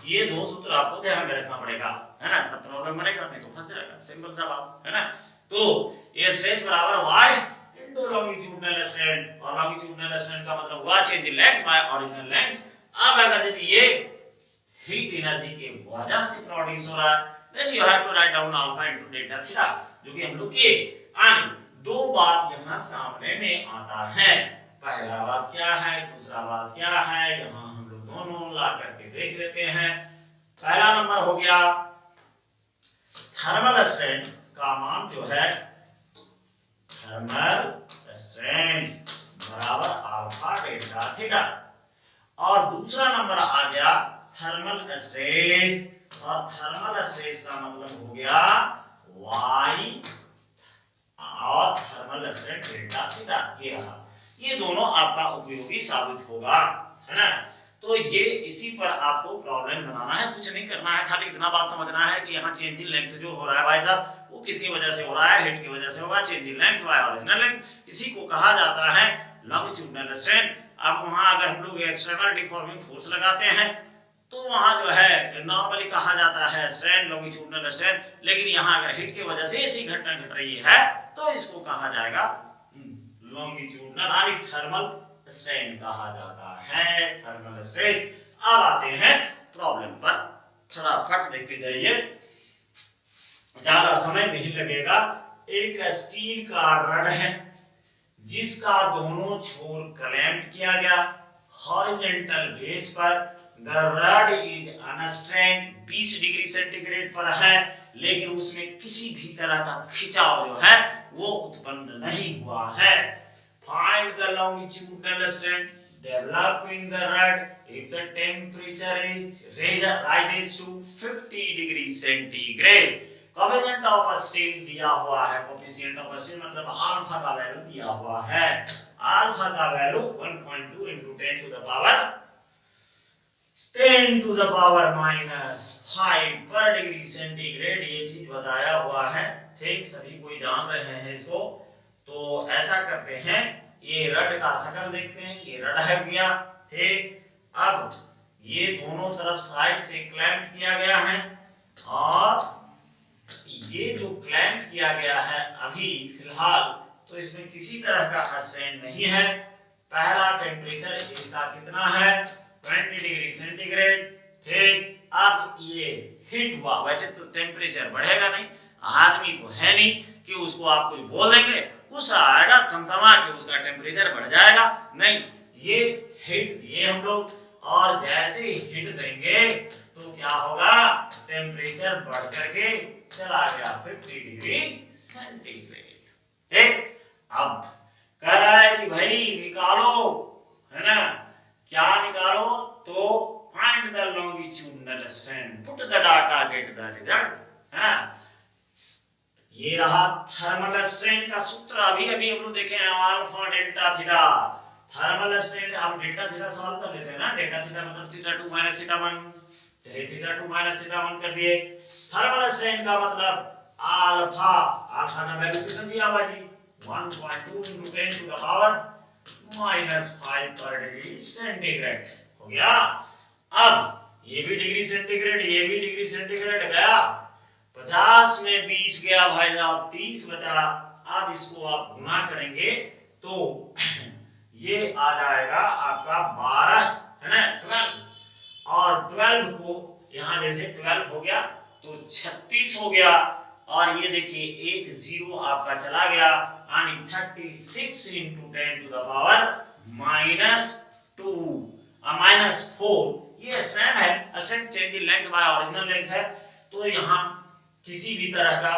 ये दो सूत्र आपको ध्यान में रखना पड़ेगा, है ना, तब प्रॉब्लम बनेगा, नहीं तो फंस जाएगा, सिंपल सा बात है ना। तो ये स्ट्रेस बराबर y इनटू लॉन्गिट्यूडनल स्ट्रेन, और लॉन्गिट्यूडनल स्ट्रेन का मतलब हुआ change in length bye original length. अब अगर यदि ये हीट एनर्जी के वजह से प्रोड्यूस हो रहा है, then you have to write down alpha into delta theta, जो कि हम लोग किए। दो बात यहाँ सामने में आता है, पहला बात क्या है, दूसरा बात क्या है, यहाँ हम लोग दोनों ला करके देख लेते हैं। पहला नंबर हो गया, थर्मल स्ट्रेन का मान जो है, थर्मल स्ट्रेन बराबर अल्फा डेल्टा थीटा, और दूसरा नंबर आ गया थर्मल स्ट्रेस, और थर्मल स्ट्रेस का मतलब हो गया y और थर्मल स्ट्रेन डेल्टा थीटा, ये रहा। ये दोनों आपका उपयोगी साबित होगा, है ना। तो ये इसी पर आपको प्रॉब्लम बनाना है, कुछ नहीं करना है, खाली इतना बात समझना है कि यहाँ चेंज इन लेंथ जो हो रहा है भाई साहब, वो किसकी वजह से हो रहा है, हीट की वजह से होगा, change in length bye original length, इसी को कहा जाता है लॉन्गिट्यूडनल स्ट्रेन। अब वहां अगर हम लोग एक्सटर्नल डिफॉर्मिंग फोर्स लगाते हैं, तो वहां जो है नॉर्मली कहा जाता है स्ट्रेन, लॉन्गिट्यूडनल स्ट्रेन, लेकिन यहाँ अगर हीट की वजह से ऐसी घटना घट रही है, तो इसको कहा जाएगा लॉन्गिट्यूडनल यानी थर्मल स्ट्रेन कहा जाता है, थर्मल स्ट्रेन। अब आते हैं प्रॉब्लम पर, फटाफट देखते जाइए, ज्यादा समय नहीं लगेगा। एक स्टील का रड है जिसका दोनों छोर क्लैंप किया गया हॉरिजॉन्टल बेस पर, the rod is unstrained, 20 degree centigrade पर है, लेकिन उसमें किसी भी तरह का खिंचाव जो है वो उत्पन्न नहीं हुआ है। Find the longitudinal strain developed in the rod if the temperature is rises to 50 degree centigrade। Coefficient of steel दिया हुआ है, कोएफिशिएंट ऑफ स्टील मतलब अल्फा का वैल्यू दिया हुआ है, अल्फा का value 1.2 into 10 to the power -5 पर डिग्री सेंटीग्रेड, ये चीज बताया हुआ है। ठीक, सभी कोई जान रहे हैं इसको। तो ऐसा करते हैं, ये रड का शक्ल देखते हैं, ये रड है भैया। ठीक, अब ये दोनों तरफ साइड से क्लैंप किया गया है और ये जो क्लैंप किया गया है अभी फिलहाल, तो इसमें किसी तरह का स्ट्रेन नहीं है। पहला टेम्परेचर इसका कितना है, 20 डिग्री सेंटीग्रेड। ठीक, अब ये हीट हुआ, वैसे तो टेम्परेचर बढ़ेगा नहीं, आदमी तो है नहीं कि उसको आप कुछ बोल देंगे उस आएगा थमथमा के उसका टेम्परेचर बढ़ जाएगा, नहीं, ये हीट दिए हम लोग और जैसे हीट देंगे तो क्या होगा, टेम्परेचर बढ़ करके चला गया 50 डिग्री सेंटीग्रेड। ठीक, अब कह रहा है कि भाई निकालो, है ना, क्या निकालो, तो find the longitudinal strain, put the data, gate the result, है ना। ये रहा थर्मल स्ट्रेन का सूत्र, अभी अभी हम लोग देखे हैं, alpha delta theta. Thermal strain हम डेल्टा थीटा सॉल्व कर लेते हैं ना, डेल्टा थीटा मतलब थीटा 2 माइनस थीटा 1, चलिए थीटा 2 माइनस थीटा 1 कर दिए। थर्मल स्ट्रेन का मतलब अल्फा, अल्फा का वैल्यू कितना दिया हुआ जी, 1.2 into 10 to the power -5 पर डिग्री सेंटीग्रेड हो गया। अब ये भी डिग्री सेंटीग्रेड, ये भी डिग्री सेंटीग्रेड गया, 50 में 20 गया भाई साहब, 30 बचा। अब इसको आप गुना करेंगे तो ये आ जाएगा आपका 12, है ना, 12, और 12 को यहां जैसे 12 हो गया तो 36 हो गया, और ये देखिए एक जीरो आपका चला गया, यानी 36 into 10 to the power -4। ये स्ट्रैंड है, strand change in length bye original length है, तो यहाँ किसी भी तरह का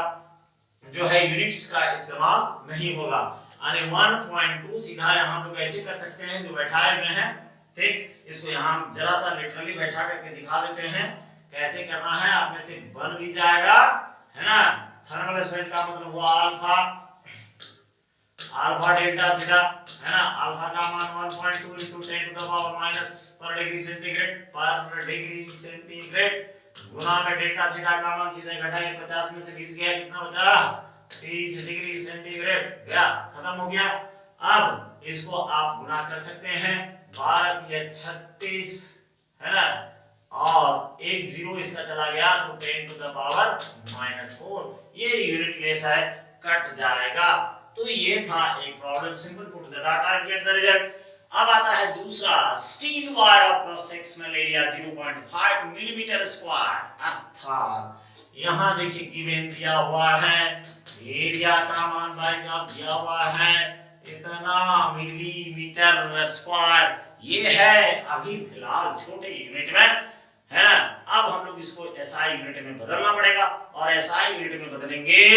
जो है यूनिट्स का इस्तेमाल नहीं होगा, यानी 1.2 सीधा यहाँ लोग ऐसे कर सकते हैं जो बैठाए हुए हैं। ठीक, इसको यहाँ जरा सा लिटरली बैठा करके दिखा देते हैं कैसे करना है, आप में से बन भी जाएगा, है ना। थर्मल स्ट्रेन का मतलब हुआ अल्फा, अल्फा डेल्टा थीटा, है ना, अल्फा का मान 1.2 into 10 to the power minus पर डिग्री सेंटीग्रेड गुना में डेल्टा थीटा का मान सीधे घटाए, 50 में से 20 गया, कितना बचा, 30 डिग्री सेंटीग्रेड गया, खत्म हो गया। अब इसको आप गुना कर सकते हैं, 12 या 36, है ना, और एक जीरो इसका चला गया तो 10 to the power -4, ये यूनिट लेस है, कट जाएगा। तो ये था एक problem, simple, put the data and get the result. अब आता है दूसरा, steel wire of cross sectional area 0.5 millimetre square, अर्थात यहाँ देखिए गिवन दिया हुआ है, एरिया का मान भाई साहब दिया हुआ है इतना मिलीमीटर स्क्वायर, ये है अभी फिलहाल छोटे यूनिट में, है ना। अब हम लोग इसको एसआई यूनिट में बदलना पड़ेगा, और एसआई यूनिट में बदलेंगे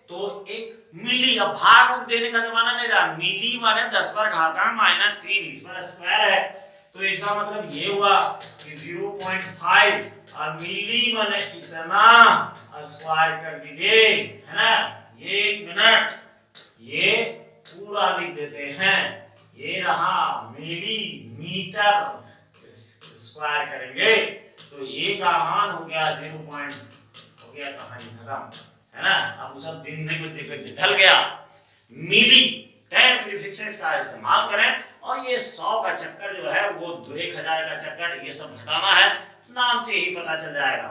तो एक मिली, अब भाग उठ देने का जमाना नहीं रहा, मिली माने 10 पर घातांक -3, इस पर स्क्वायर है, तो इसका मतलब ये हुआ कि 0.5 और मिली माने इतना स्क्वायर कर दीजिए, है ना। एक मिनट, ये पूरा लिख देते हैं, ये रहा मिलीमीटर स्क्वायर करेंगे तो ये का मान हो गया 0. हो गया, कहानी खत्म, है ना। अब सब दिन में कुछ ढल गया, मिली 10 प्रीफिक्सेस का इस्तेमाल करें, और ये 100 का चक्कर जो है वो 1000 का चक्कर, ये सब घटाना है, नाम से ही पता चल जाएगा।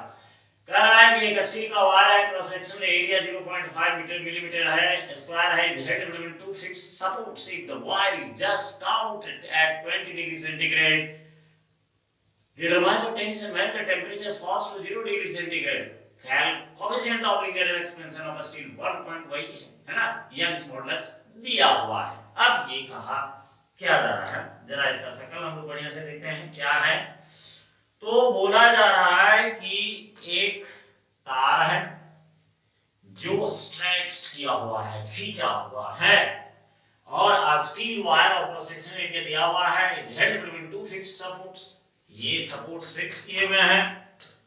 कह रहा है कि एक स्टील का वायर है, cross sectional area 0.5 metre millimetre है, स्क्वायर है, is held between two fixed supports, if the wire is just out at 20 degree centigrade, determine the tension when the temperature falls to 0 degree centigrade, coefficient of linear expansion of a steel 1.1 है ना, Young's modulus दिया हुआ है। अब ये कहा क्या जा रहा है, जरा इसका शक्ल हम लोग बढ़िया से देखते हैं क्या है। तो बोला जा रहा है कि एक तार है जो स्ट्रेच्ड किया हुआ है, खींचा हुआ है, और steel wire of cross sectional area दिया हुआ है, is held between two fixed supports, ये सपोर्ट्स फिक्स किए हुए हैं।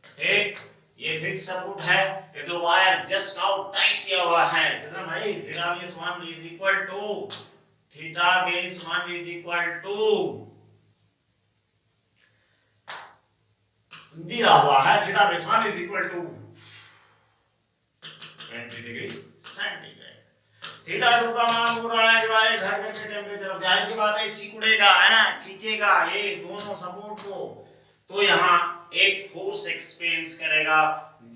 ठीक, ये फिक्स सपोर्ट है, ये तो वायर जस्ट आउट टाइट किया हुआ है। कितना भाई, theta base 1 is equal to, theta base 1 is equal to दिया हुआ है, theta base 1 is equal to 20 degree centigrade. Theta 2 का मान हो रहा है डिवाइड घर के टेंपरेचर, जाहिर सी बात है सिकुड़ेगा, है ना, खींचेगा ये दोनों सपोर्ट को, तो यहाँ एक फोर्स एक्सपीरियंस करेगा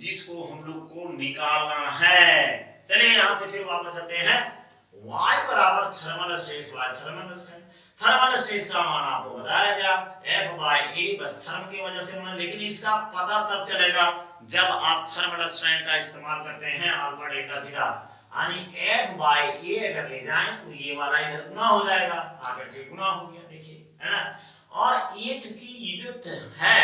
जिसको हम लोग को निकालना है। चलिए यहां से फिर वापस आते हैं, y बराबर thermal stress, y thermal stress, thermal stress का मान आपको बताया गया F by A, बस थर्म की वजह से होना, लेकिन इसका पता तब चलेगा जब आप थर्मल स्ट्रेन का इस्तेमाल करते हैं अल्फा डेल्टा थीटा, यानी F by A अगर ले जाएं तो ये वाला इधर गुना हो जाएगा, आकर के गुना हो गया, देखिए, है ना। और ये चूंकि ये जो है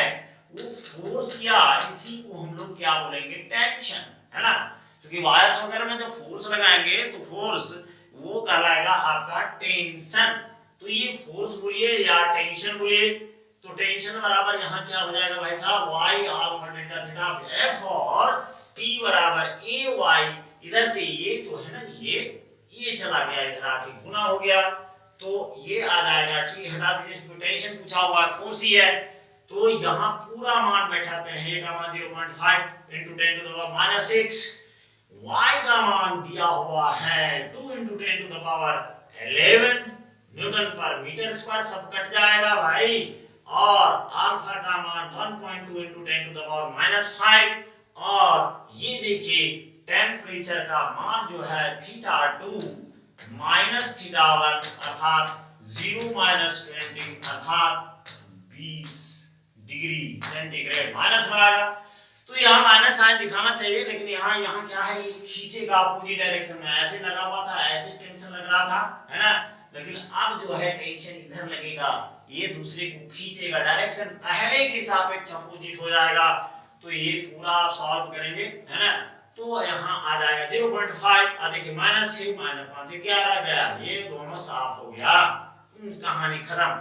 वो फोर्स, या इसी को हम लोग क्या बोलेंगे, टेंशन, है ना, क्योंकि वायर्स वगैरह में जब फोर्स लगाएंगे तो फोर्स वो कहलाएगा आपका टेंशन। तो ये फोर्स बोलिए या टेंशन बोलिए, तो टेंशन बराबर यहाँ क्या हो जाएगा भाई साहब, y alpha delta theta F, और T बराबर AY, इधर से ये तो है ना, ये चला गया इधर आके गुना हो गया, तो ये आ जाएगा, T हटा दीजिए, इसको टेंशन पूछा हुआ है, फोर्स ही है, तो यहाँ पूरा मान बैठाते हैं, ये का मान 0.5 into 10 to the power -6, y का मान दिया हुआ है 2 into 10 to the power 11 Newton पर मीटर स्क्वायर, सब कट जाएगा भाई, और अल्फा का मान 1.2 into 10 to the power -5, और ये देखिए टेम्परेचर का मान जो है θ2 माइनस θ1 अर्थात 0 - 20 अर्थात 20 डिग्री सेंटीग्रेड माइनस में आएगा। तो यहाँ माइनस साइन दिखाना चाहिए, लेकिन यहाँ क्या है, ये खींचेगा अपोजिट डायरेक्शन में, ऐसे लगा हुआ था, ऐसे टेंशन लग रहा था, है ना, लेकिन अब जो है टेंशन इधर लगेगा, ये दूसरे को खींचेगा, डायरेक्शन पहले के सापेक्ष अपोजिट हो जाएगा, तो ये पूरा आप सॉल्व करेंगे, है ना, तो यहाँ आ जाएगा 0.5, और देखिए -6 -5 11 गया, ये दोनों साफ हो गया, कहानी खत्म।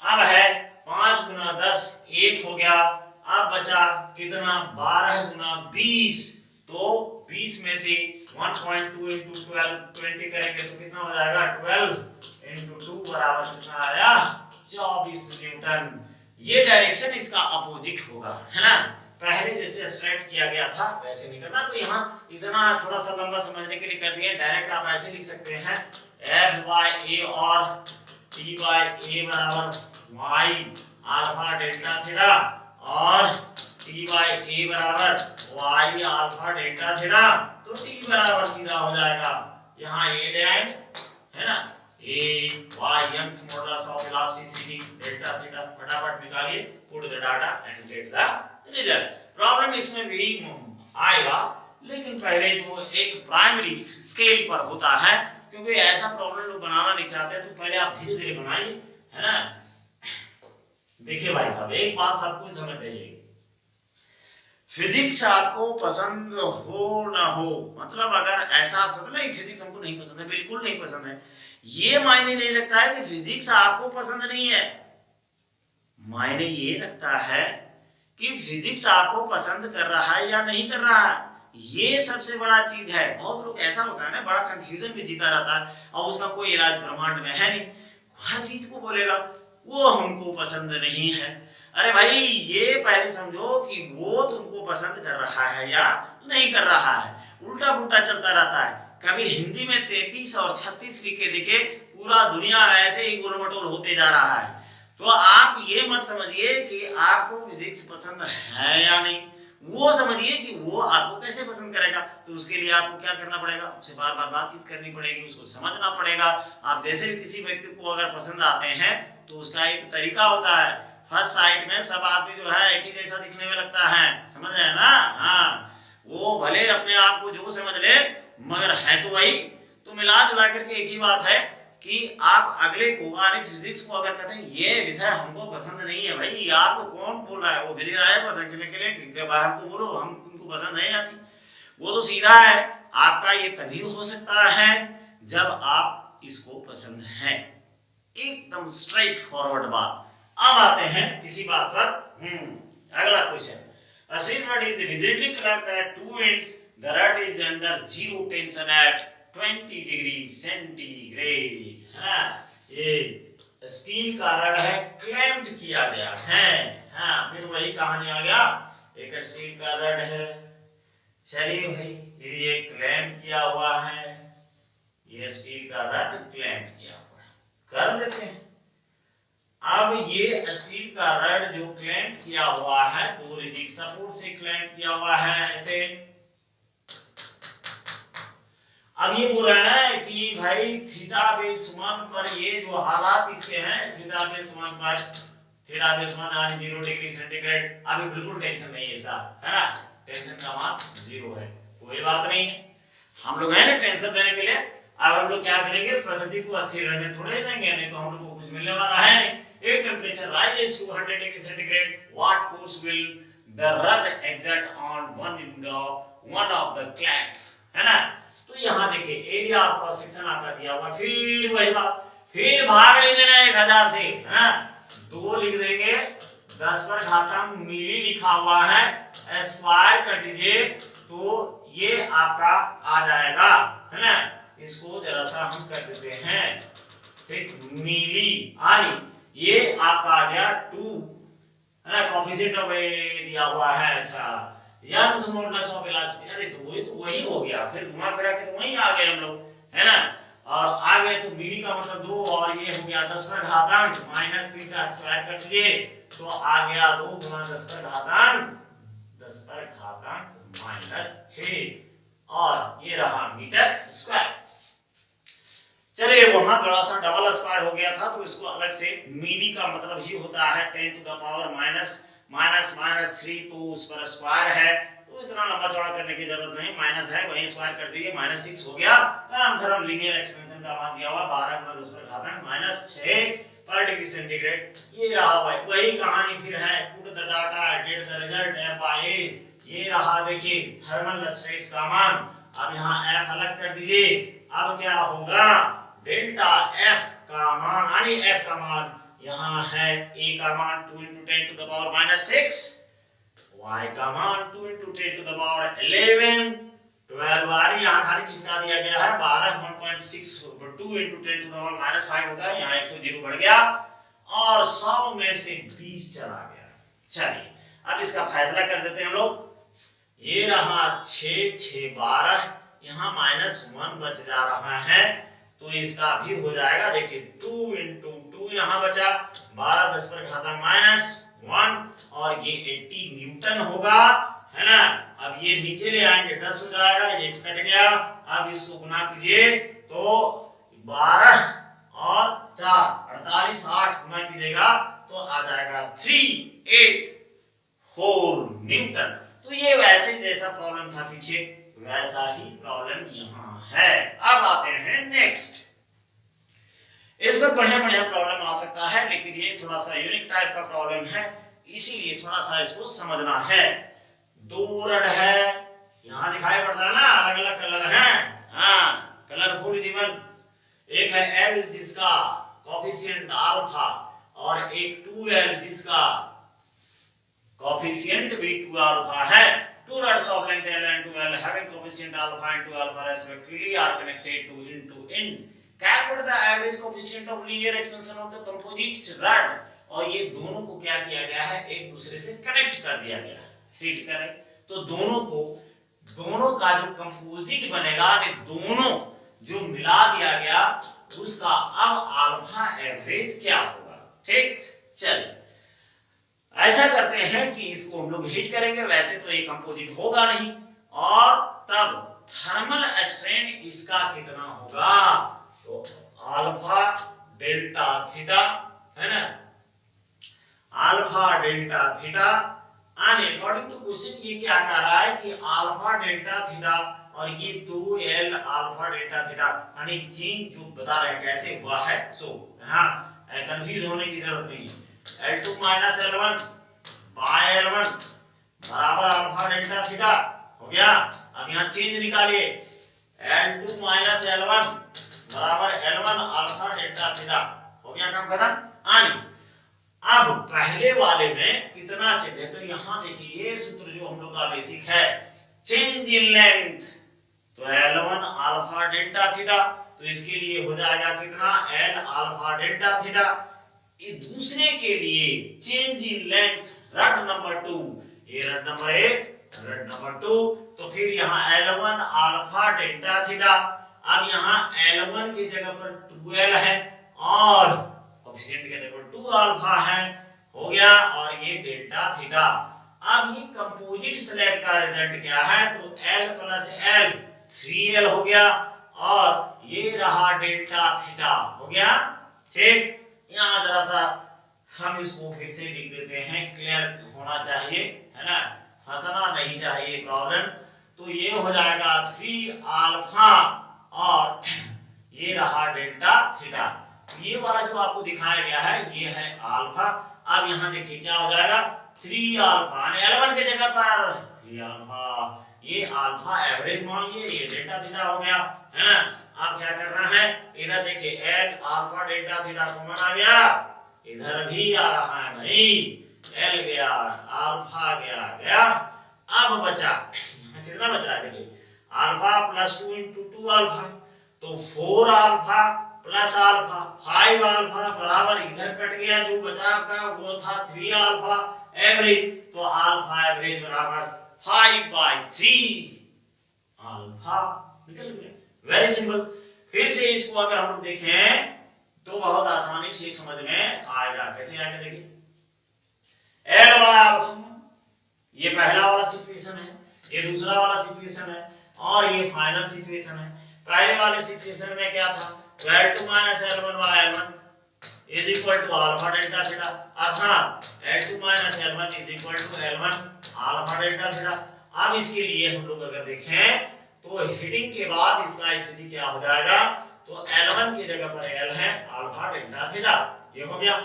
अब है 5 गुना 10 1 हो गया, अब बचा कितना, 12 गुना 20, तो 20 में से 1.2 into 12 20 करेंगे तो कितना हो जाएगा, 12 into 2 बराबर कितना आया, 24 न्यूटन। ये डायरेक्शन इसका अपोजिट होगा, है ना, पहले जैसे स्ट्रेट किया गया था वैसे नहीं करना, तो यहाँ इतना थोड़ा सा लंबा समझने के लिए कर दिया, डायरेक्ट आप ऐसे लिख सकते हैं F by A और T by A बराबर y अल्फा डेल्टा थीटा, और T by A बराबर y अल्फा डेल्टा थीटा, तो T बराबर सीधा हो जाएगा, यहाँ ये ले आए, है ना, A y Young's modulus of elasticity delta theta, फटाफट निकालिए, put the data and get the result. Problem इसमें भी आएगा, लेकिन पहले जो एक प्राइमरी स्केल पर होता है, क्योंकि ऐसा प्रॉब्लम लोग बनाना नहीं चाहते, तो पहले आप धीरे धीरे बनाइए, है ना। देखिए भाई साहब, एक बात सबको समझ जाइए, फिजिक्स आपको पसंद हो ना हो, मतलब अगर ऐसा आप समझ नहीं फिजिक्स हमको नहीं पसंद है, बिल्कुल नहीं पसंद है, ये मायने नहीं रखता है कि फिजिक्स आपको पसंद नहीं है, मायने ये रखता है कि फिजिक्स आपको पसंद कर रहा है या नहीं कर रहा है, ये सबसे बड़ा चीज है। बहुत लोग ऐसा होता है ना, बड़ा कंफ्यूजन में जीता रहता है, और उसका कोई इलाज ब्रह्मांड में है नहीं, हर चीज को बोलेगा वो हमको पसंद नहीं है। अरे भाई, ये पहले समझो कि वो तुमको पसंद कर रहा है या नहीं कर रहा है, उल्टा पुल्टा चलता रहता है, कभी हिंदी में 33 और 36 लिख के देखे, पूरा दुनिया ऐसे ही गोलमटोल होते जा रहा है। तो आप ये मत समझिए कि आपको फिजिक्स पसंद है या नहीं, वो समझिए कि वो आपको कैसे पसंद करेगा, तो उसके लिए आपको क्या करना पड़ेगा, उससे बार बार बातचीत करनी पड़ेगी, उसको समझना पड़ेगा। आप जैसे भी किसी व्यक्ति को अगर पसंद आते हैं तो उसका एक तरीका होता है, फर्स्ट साइट में सब आदमी जो है एक ही जैसा दिखने में लगता है, समझ रहे हैं ना, हाँ, वो भले अपने आप को जो समझ ले मगर है तो वही। तो मिला जुला करके एक ही बात है कि आप अगले को यानी फिजिक्स को अगर कहते हैं ये विषय हमको पसंद नहीं है, भाई आपको कौन बोल रहा है, वो फिजिक्स आया पसंद करने के लिए बाहर को बोलो हम तुमको पसंद है या नहीं, वो तो सीधा है। आपका ये तभी हो सकता है जब आप इसको पसंद है, एकदम स्ट्रेट फॉरवर्ड बात। अब आते हैं इसी बात पर अगला question. A seat rod is rigidly clamped at two ends. The rod is under zero tension at 20 degree centigrade, है ना। ये स्टील का रड है, क्लैम्प्ड किया गया है। हाँ, फिर वही कहानी आ गया, एक स्टील का रड है। चलिए भाई, ये क्लैम्प किया हुआ है, ये स्टील का रड क्लैम्प किया हुआ है, कर देते हैं। अब ये स्टील का रड जो क्लैम्प किया हुआ है, दो रिजिड सपोर्ट से क्लैम्प किया हुआ है ऐसे। अब ये बोल रहा है कि भाई थीटा बेस 1 पर ये जो हालात इसके हैं, थीटा बेस 1 पर, थीटा बेस 1 यानी 0 डिग्री सेंटीग्रेड, अभी बिल्कुल टेंशन नहीं है इसका, है ना। टेंशन का मान 0 है, कोई बात नहीं है। हम लोग है ना टेंशन देने के लिए। अब हम लोग क्या करेंगे, प्रकृति को अस्थिर रहने थोड़े देंगे, नहीं तो हम लोग को कुछ मिलने वाला है नहीं। If temperature rises to 100 degree centigrade, what force will the rod exert on one of the clamp? है ना। तो यहाँ देखिए एरिया ऑफ क्रॉस सेक्शन आपका दिया हुआ, फिर वही बात, फिर भाग ले देना 1000 से, है ना। 2 लिख देंगे, 10 पर घातांक मिली लिखा हुआ है, स्क्वायर कर दीजिए तो ये आपका आ जाएगा, है ना। इसको जरा सा हम कर देते हैं, ठीक, मिली आनी, ये आपका आ गया 2, है ना। कोएफिशिएंट ऑफ दिया हुआ है, अच्छा, यंग्स मॉडुलस ऑफ इलास्टिसिटी, अरे तो वही हो गया, फिर घुमा फिरा के तो वही आ गए हम लोग, है ना। और आ गए तो मिली का मतलब 2, और ये हो गया 10 पर घातांक माइनस 3 का स्क्वायर कर दिए तो आ गया 2 गुना 10 पर घातांक माइनस 6, और ये रहा मीटर स्क्वायर। चलिए वहां थोड़ा सा डबल स्क्वायर हो गया था, तो इसको अलग से, मिली का मतलब ही होता है 10 टू द पावर माइनस 3, तो उस पर स्क्वायर है, तो इतना लंबा चौड़ा करने की जरूरत नहीं, माइनस है वहीं स्क्वायर कर दीजिए, -6 हो गया, काम खत्म। लीनियर एक्सपेंशन का मान दिया हुआ 12 गुना 10 पर घातांक -6 पर डिग्री सेंटीग्रेड। ये रहा भाई, वही कहानी फिर है, put the data, gate the result F by A। ये रहा देखिए थर्मल स्ट्रेस का मान, अब यहाँ F अलग कर दीजिए, अब क्या होगा, डेल्टा F का मान, यानी F का मान यहाँ है, A का मान 2 × 10 टू द पावर -6, Y का मान 2 × 10 टू द पावर 11, 12, यानी यहाँ खाली खिसका दिया गया है 12, 1.6 2 × 10 टू द पावर -5 होता है, यहाँ एक तो 0 बढ़ गया, और 100 में से 20 चला गया। चलिए अब इसका फैसला कर देते हैं हम लोग। ये रहा 6, 6, 12, यहाँ -1 बच जा रहा है, तो इसका भी हो जाएगा, देखिए 2 × 2 यहाँ बचा, 12 10 पर घातांक -1, और ये 80 न्यूटन होगा, है ना। अब ये नीचे ले आएंगे 10 हो जाएगा, ये कट गया, अब इसको गुना कीजिए तो 12 और 4 48, 8 गुना कीजिएगा तो आ जाएगा 384 न्यूटन। तो ये वैसे जैसा प्रॉब्लम था पीछे, वैसा ही प्रॉब्लम यहाँ है। अब आते हैं नेक्स्ट, इस पर बढ़िया प्रॉब्लम आ सकता है, लेकिन ये थोड़ा सा यूनिक टाइप का प्रॉब्लम है, इसीलिए थोड़ा सा इसको समझना है। 2 रड है, यहाँ दिखाई पड़ता है ना, अलग अलग कलर हैं, हाँ, कलरफुल जीवन। एक है L जिसका कोएफिशिएंट अल्फा, और एक 2L जिसका कोएफिशिएंट भी 2 अल्फा है। 2 rods of length L and 2L having coefficient alpha and 2 alpha respectively are connected to end to end. Calculate the average coefficient of linear expansion of the composite rod. और ये दोनों को क्या किया गया है, एक दूसरे से कनेक्ट कर दिया गया है, हिट करें तो दोनों का जो कंपोजिट बनेगा, दोनों जो मिला दिया गया, उसका अब अल्फा एवरेज क्या होगा। ठीक, चलिए ऐसा करते हैं कि इसको हम लोग हिट करेंगे, वैसे तो ये कंपोजिट होगा नहीं, और तब थर्मल स्ट्रेन इसका कितना होगा, तो अल्फा डेल्टा थीटा, है ना, alpha delta theta, and according to question ये क्या कह रहा है कि अल्फा डेल्टा थीटा और ये 2L अल्फा डेल्टा थीटा, यानी चेंज जो बता रहे हैं कैसे हुआ है, सो हां कंफ्यूज होने की जरूरत नहीं है। L2 - L1 by L1 बराबर अल्फा डेल्टा थीटा हो गया। अब यहाँ चेंज निकालिए, L2 - L1 बराबर L1 अल्फा डेल्टा थीटा हो गया, काम खत्म। आनी अब पहले वाले में कितना चेंज है, तो यहां देखिए ये सूत्र जो हम लोग का बेसिक है, चेंज इन लेंथ, तो L1 अल्फा डेल्टा थीटा, तो इसके लिए हो जाएगा कितना, L अल्फा डेल्टा थीटा। इस दूसरे के लिए चेंज इन लेंथ रट नंबर 2, ये रट नंबर 1, रट नंबर 2, तो फिर यहाँ L1 अल्फा डेल्टा थीटा। अब यहाँ L1 की जगह पर 2L है और कोएफिशिएंट के जगह पर 2 अल्फा है, हो गया, और ये डेल्टा थीटा। अब ये कंपोजिट स्लैब का रिजल्ट क्या है, तो L प्लस L 3L हो गया और ये रहा डेल्टा थीटा, हो गया। ठीक, यहाँ जरा सा हम इसको फिर से लिख देते हैं, क्लियर होना चाहिए, है ना, हंसना नहीं चाहिए प्रॉब्लम। तो ये हो जाएगा 3 अल्फा और ये रहा डेल्टा थीटा। ये वाला जो आपको दिखाया गया है ये है अल्फा। अब यहाँ देखिए क्या हो जाएगा, 3 अल्फा L1 की जगह पर 3 अल्फा, ये अल्फा एवरेज मान लिए, ये डेल्टा थीटा हो गया, है ना। अब क्या करना है, इधर देखिए L alpha delta theta common आ गया, इधर भी आ रहा है भाई, L गया, अल्फा गया, गया। अब बचा कितना बच रहा है, देखिए अल्फा प्लस 2 इंटू 2 अल्फा, तो 4 अल्फा प्लस अल्फा 5 अल्फा बराबर, इधर कट गया जो बचा आपका वो था 3 अल्फा एवरेज, तो अल्फा एवरेज बराबर 5/3 अल्फा निकल गया। Very simple. फिर से इसको अगर हम लोग देखें तो बहुत आसानी से समझ में आएगा, कैसे आएगा देखिए, L बराबर अल्फा, ये पहला वाला सिचुएशन है, ये दूसरा वाला सिचुएशन है और ये फाइनल सिचुएशन है। पहले वाले सिचुएशन में क्या था, L2 - L1/L1 is equal to alpha delta theta, अर्थात L2 - L1 is equal to L1 alpha delta theta. अब इसके लिए हम लोग अगर देखें तो हीटिंग के बाद इसका स्थिति क्या हो जाएगा, तो L1 की जगह पर L है अल्फा डेल्टा थीटा, ये हो गया।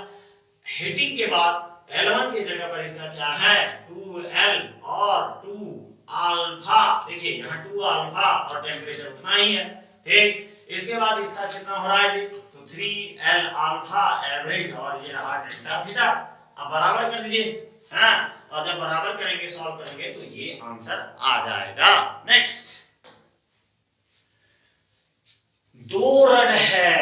हीटिंग के बाद L1 की जगह पर इसका क्या है, 2L और 2 अल्फा, देखिए यहाँ 2 अल्फा और टेम्परेचर उतना ही है। ठीक, इसके बाद इसका कितना हो रहा है जी, तो 3L अल्फा एवरेज और ये रहा डेल्टा थीटा। अब बराबर कर दीजिए, है ना, और जब बराबर करेंगे सॉल्व करेंगे तो ये आंसर आ जाएगा। नेक्स्ट, दो रड है,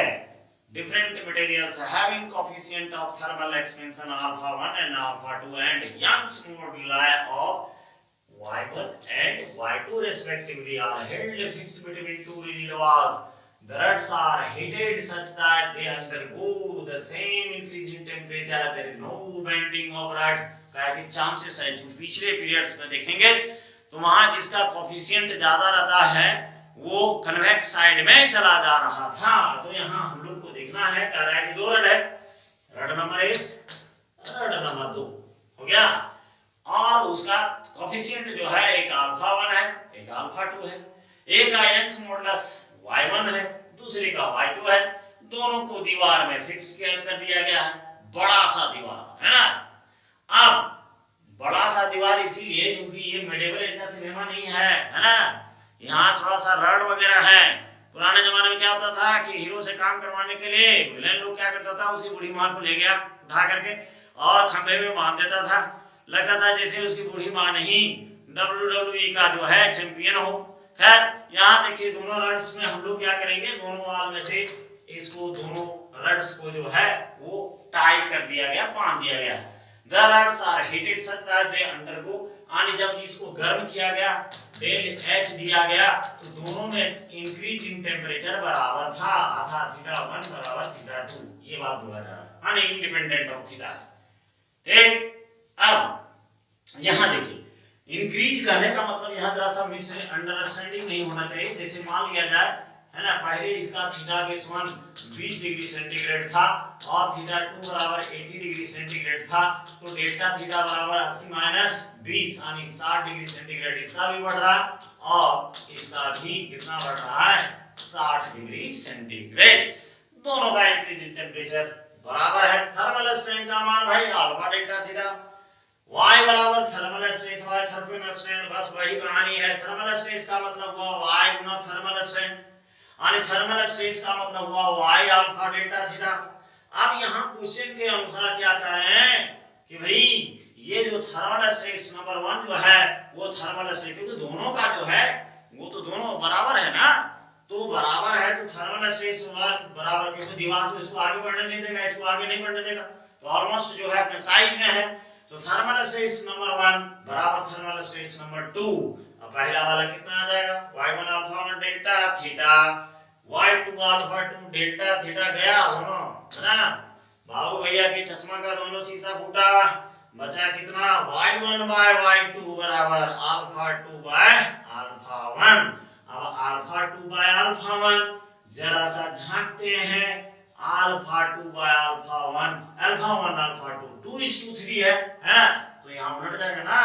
different materials having coefficient of thermal expansion alpha 1 and alpha 2 and Young's moduli of y1 and y2 respectively are held fixed between two rigid walls. The rods are heated such that they undergo the same increase in temperature. There is no bending of rods. का chances है, जो पिछले periods में देखेंगे तो वहां जिसका coefficient ज्यादा रहता है वो कन्वेक्स साइड में चला जा रहा था। तो यहाँ हम लोग को देखना है, कह रहा है कि दो रड है, रड नंबर 1, रड नंबर 2, हो गया, और उसका कोफिशिएंट जो है एक अल्फा 1 है, एक अल्फा 2 है, एक का यंग्स मॉडुलस y1 है, दूसरे का y2 है, दोनों को दीवार में फिक्स कर दिया गया है, बड़ा सा दीवार, है ना। अब बड़ा सा दीवार इसीलिए क्योंकि ये मेडिवल एज का सिनेमा नहीं है ना, यहाँ थोड़ा सा रड वगैरह है। पुराने जमाने में क्या होता था कि हीरो से काम करवाने के लिए विलेन लोग क्या करता था, उसकी बूढ़ी माँ को ले गया उठा करके और खंभे में बांध देता था, लगता था जैसे उसकी बूढ़ी माँ नहीं WWE का जो है चैंपियन हो। खैर यहाँ देखिए दोनों रड्स में हम लोग क्या करेंगे, दोनों वाल में से इसको दोनों रड्स को जो है वो टाई कर दिया गया, बांध दिया गया। The rods are heated such that they undergo, यानी जब इसको गर्म किया गया, डेल H दिया गया, तो दोनों में इंक्रीज इन टेम्परेचर बराबर था, अर्थात θ1 बराबर θ2, ये बात बोला जा रहा है, यानी इंडिपेंडेंट ऑफ थीटा। ठीक, अब यहाँ देखिए इंक्रीज करने का मतलब यहाँ जरा सा अंडरस्टैंडिंग नहीं होना चाहिए। जैसे मान लिया जाए, है ना, पहले इसका θ1 20 डिग्री सेंटीग्रेड था और θ2 बराबर 80 डिग्री सेंटीग्रेड था, तो डेल्टा थीटा बराबर 80 - 20 यानी 60 डिग्री सेंटीग्रेड इसका भी बढ़ रहा है और इसका भी कितना बढ़ रहा है, 60 डिग्री सेंटीग्रेड। दोनों का इंक्रीज इन टेम्परेचर बराबर है। थर्मल स्ट्रेन का मान भाई अल्फा डेल्टा थीटा, y बराबर thermal stress y thermal strain, बस वही कहानी है। थर्मल स्ट्रेस का मतलब हुआ y गुना थर्मल स्ट्रेन, यानी थर्मल स्ट्रेस का मतलब हुआ y अल्फा डेल्टा थीटा। अब यहाँ क्वेश्चन के अनुसार क्या कह रहे हैं कि भाई ये जो थर्मल स्ट्रेस नंबर 1 जो है वो थर्मल स्ट्रेस, क्योंकि दोनों का जो है वो तो दोनों बराबर है ना, तो बराबर है तो थर्मल स्ट्रेस बराबर, क्योंकि दीवार तो इसको आगे बढ़ने नहीं देगा, इसको आगे नहीं बढ़ने देगा, तो ऑलमोस्ट जो है अपने साइज में है। तो थर्मल स्ट्रेस नंबर 1 बराबर थर्मल स्ट्रेस नंबर 2। अब पहला वाला कितना आ जाएगा, y1 alpha 1 delta theta, y2 alpha 2 delta theta गया दोनों, है ना। बाबू भैया के चश्मा का दोनों शीशा फूटा, बचा कितना y1 बाय y2 बराबर अल्फा 2 बाय अल्फा 1। अब अल्फा 2 बाय अल्फा 1 जरा सा झांकते हैं, alpha 2 by alpha 1, alpha 1 alpha 2 2:3 है, तो यहाँ उलट जाएगा ना,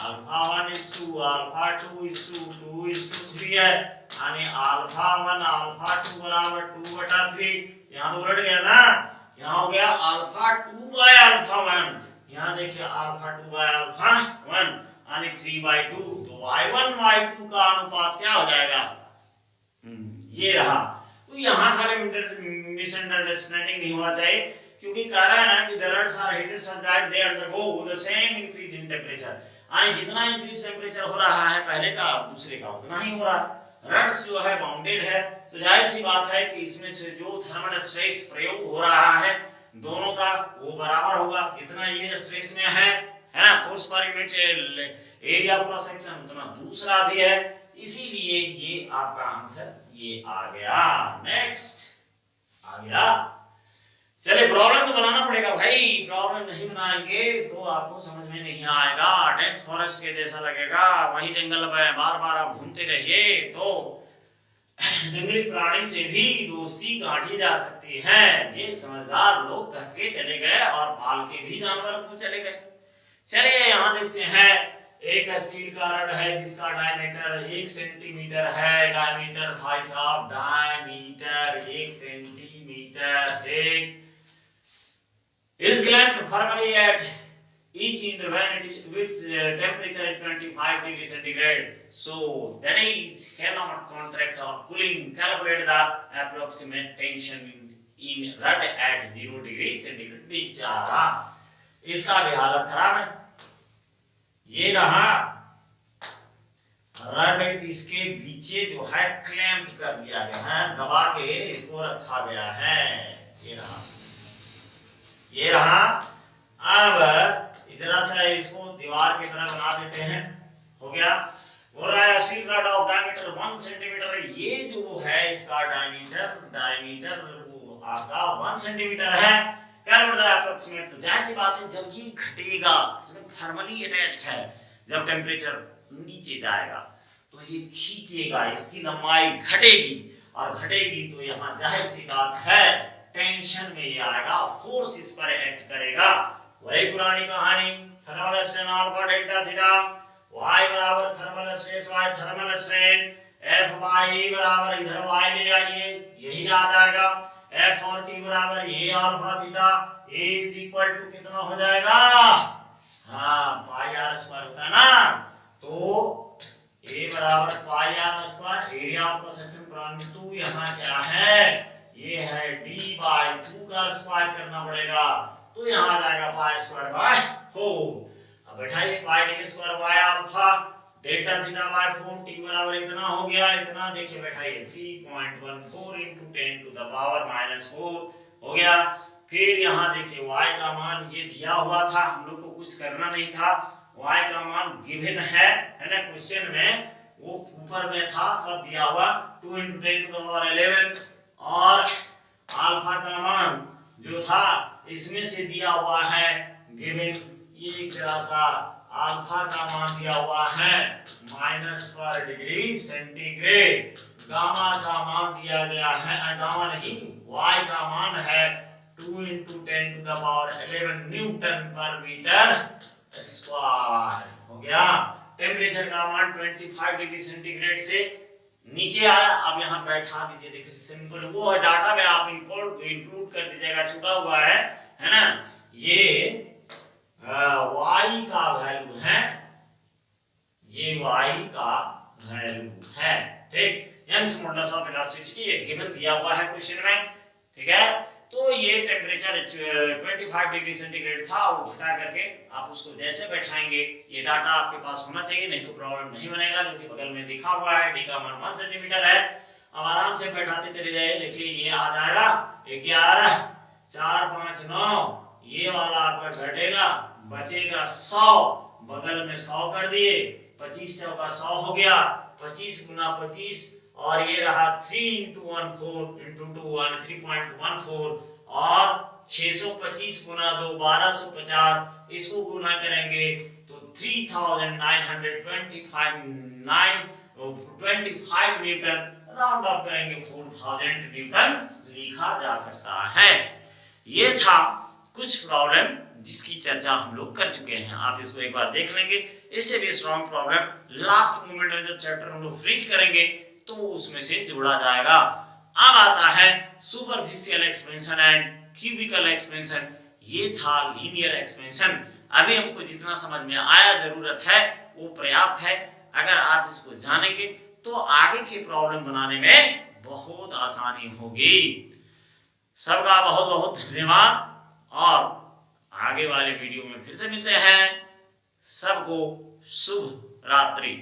अल्फा 1:2 अल्फा 2:2 है, यानी अल्फा 1 अल्फा 2 बराबर 2/3, यहाँ तो उलट गया ना, यहाँ हो गया अल्फा 2 बाय अल्फा 1, यहाँ देखिए अल्फा 2 बाय अल्फा 1 यानी 3/2, तो y1 y2 का अनुपात क्या हो जाएगा, ये रहा। तो यहाँ खाली मिसअंडरस्टैंडिंग नहीं होना चाहिए, क्योंकि कह रहा है ना कि the rods are heated such that they undergo the same increase in temperature, यानी जितना इंक्रीज टेम्परेचर हो रहा है पहले का और दूसरे का उतना ही हो रहा है। रड्स जो है बाउंडेड है, तो जाहिर सी बात है कि इसमें से जो थर्मल स्ट्रेस प्रयोग हो रहा है दोनों का वो बराबर होगा, जितना ये स्ट्रेस में है ना, फोर्स पर यूनिट एरिया क्रॉस सेक्शन उतना दूसरा भी है, इसीलिए ये आपका आंसर ये आ गया। नेक्स्ट आ गया, चलिए प्रॉब्लम तो बनाना पड़ेगा भाई, प्रॉब्लम नहीं बनाएंगे तो आपको समझ में नहीं आएगा, डेंस फॉरेस्ट के जैसा लगेगा, वही जंगल में बार बार आप घूमते रहिए तो जंगली प्राणी से भी दोस्ती गांठी जा सकती है, ये समझदार लोग कह के चले गए और पाल के भी जानवर को चले गए। चलिए यहाँ देखते हैं, एक स्टील का रड है जिसका डायमीटर 1 सेंटीमीटर है, डायमीटर भाई साहब डायमीटर 1 सेंटीमीटर, एक is clamped firmly at each end when its temperature is 25 degrees centigrade, so that is cannot contract or cooling. Calculate the approximate tension in rod at 0 degree centigrade। बेचारा इसका भी हालत खराब है, ये रहा रड, इसके पीछे जो है क्लैंप कर दिया गया है, दबा के इसको रखा गया है, ये रहा। अब जरा सा इसको दीवार की तरह बना देते हैं, हो गया। बोल रहा है steel rod of diameter 1 centimetre, ये जो है इसका डायमीटर वो आपका 1 सेंटीमीटर है। कैलकुलेट द अप्रोक्सीमेट, तो जाहिर सी बात है जब ये घटेगा, इसमें थर्मली अटैच्ड है, जब टेम्परेचर नीचे जाएगा तो ये खींचेगा, इसकी लंबाई घटेगी, और घटेगी तो यहाँ जाहिर सी बात है टेंशन में ये आएगा, फोर्स इस पर एक्ट करेगा। वही पुरानी कहानी, thermal strain alpha delta theta, y बराबर thermal stress y thermal strain, F by E बराबर इधर y ले आइए, यही आ जाएगा, F और T बराबर ये alpha theta, A is equal to कितना हो जाएगा, हाँ पाई आर स्क्वायर होता है ना, तो A बराबर pi r square, area of cross section परंतु यहाँ क्या है, ये है d बाय 2 का स्क्वायर करना पड़ेगा, तो यहाँ आ जाएगा पाई स्क्वायर बाय 4। अब बैठाइए पाई d square by alpha delta theta by 4, t बराबर इतना हो गया, इतना देखिए बैठाइए 3.14 into 10 to the power -4 हो गया। फिर यहाँ देखिए y का मान ये दिया हुआ था, हम लोग को कुछ करना नहीं था, y का मान गिवन है ना क्वेश्चन में, वो ऊपर में था सब दिया हुआ, 2 into 10 to the power 11, और अल्फा का मान जो था इसमें से दिया हुआ है गिवन, ये जरा सा अल्फा का मान दिया हुआ है -पर डिग्री सेंटीग्रेड, गामा का मान दिया गया है, गामा नहीं y का मान है 2 into 10 to the power 11 Newton पर मीटर स्क्वायर हो गया। टेम्परेचर का मान 25 डिग्री सेंटीग्रेड से नीचे आया, अब यहाँ बैठा दीजिए, देखिए सिंपल वो डाटा में आप इंक्लूड कर दीजिएगा, छुपा हुआ है ना, ये y का वैल्यू है, ये y का वैल्यू है, ठीक, यंग्स मॉडुलस ऑफ इलास्टिसिटी ये गिवन दिया हुआ है क्वेश्चन में, ठीक है। तो ये टेम्परेचर 25 डिग्री सेंटीग्रेड था, वो घटा करके आप उसको जैसे बैठाएंगे, ये डाटा आपके पास होना चाहिए, नहीं तो प्रॉब्लम नहीं बनेगा, जो कि बगल में लिखा हुआ है। डी का मान 1 सेंटीमीटर है। अब आराम से बैठाते चले जाइए, देखिए ये आ जाएगा 11, 4, 5, 9, ये वाला आपका घटेगा, बचेगा 100, बगल में 100 कर दिए, 2500 का 100 हो गया, 25 गुना 25, और ये रहा 3 × 1 4 × 2 1 3.14, और 625 गुना 2 1250, इसको गुना करेंगे तो 3925 न्यूटन, राउंड ऑफ करेंगे 4000 न्यूटन लिखा जा सकता है। ये था कुछ प्रॉब्लम जिसकी चर्चा हम लोग कर चुके हैं, आप इसको एक बार देख लेंगे। इससे भी स्ट्रॉन्ग प्रॉब्लम लास्ट मोमेंट में जब चैप्टर हम लोग फ्रीज करेंगे तो उसमें से जोड़ा जाएगा। अब आता है superficial expansion and cubical expansion. ये था लीनियर एक्सपेंशन। अभी हमको जितना समझ में आया, जरूरत है वो पर्याप्त है। अगर आप इसको जानेंगे तो आगे के प्रॉब्लम बनाने में बहुत आसानी होगी। सबका बहुत बहुत धन्यवाद, और आगे वाले वीडियो में फिर से मिलते हैं। सबको शुभ रात्रि।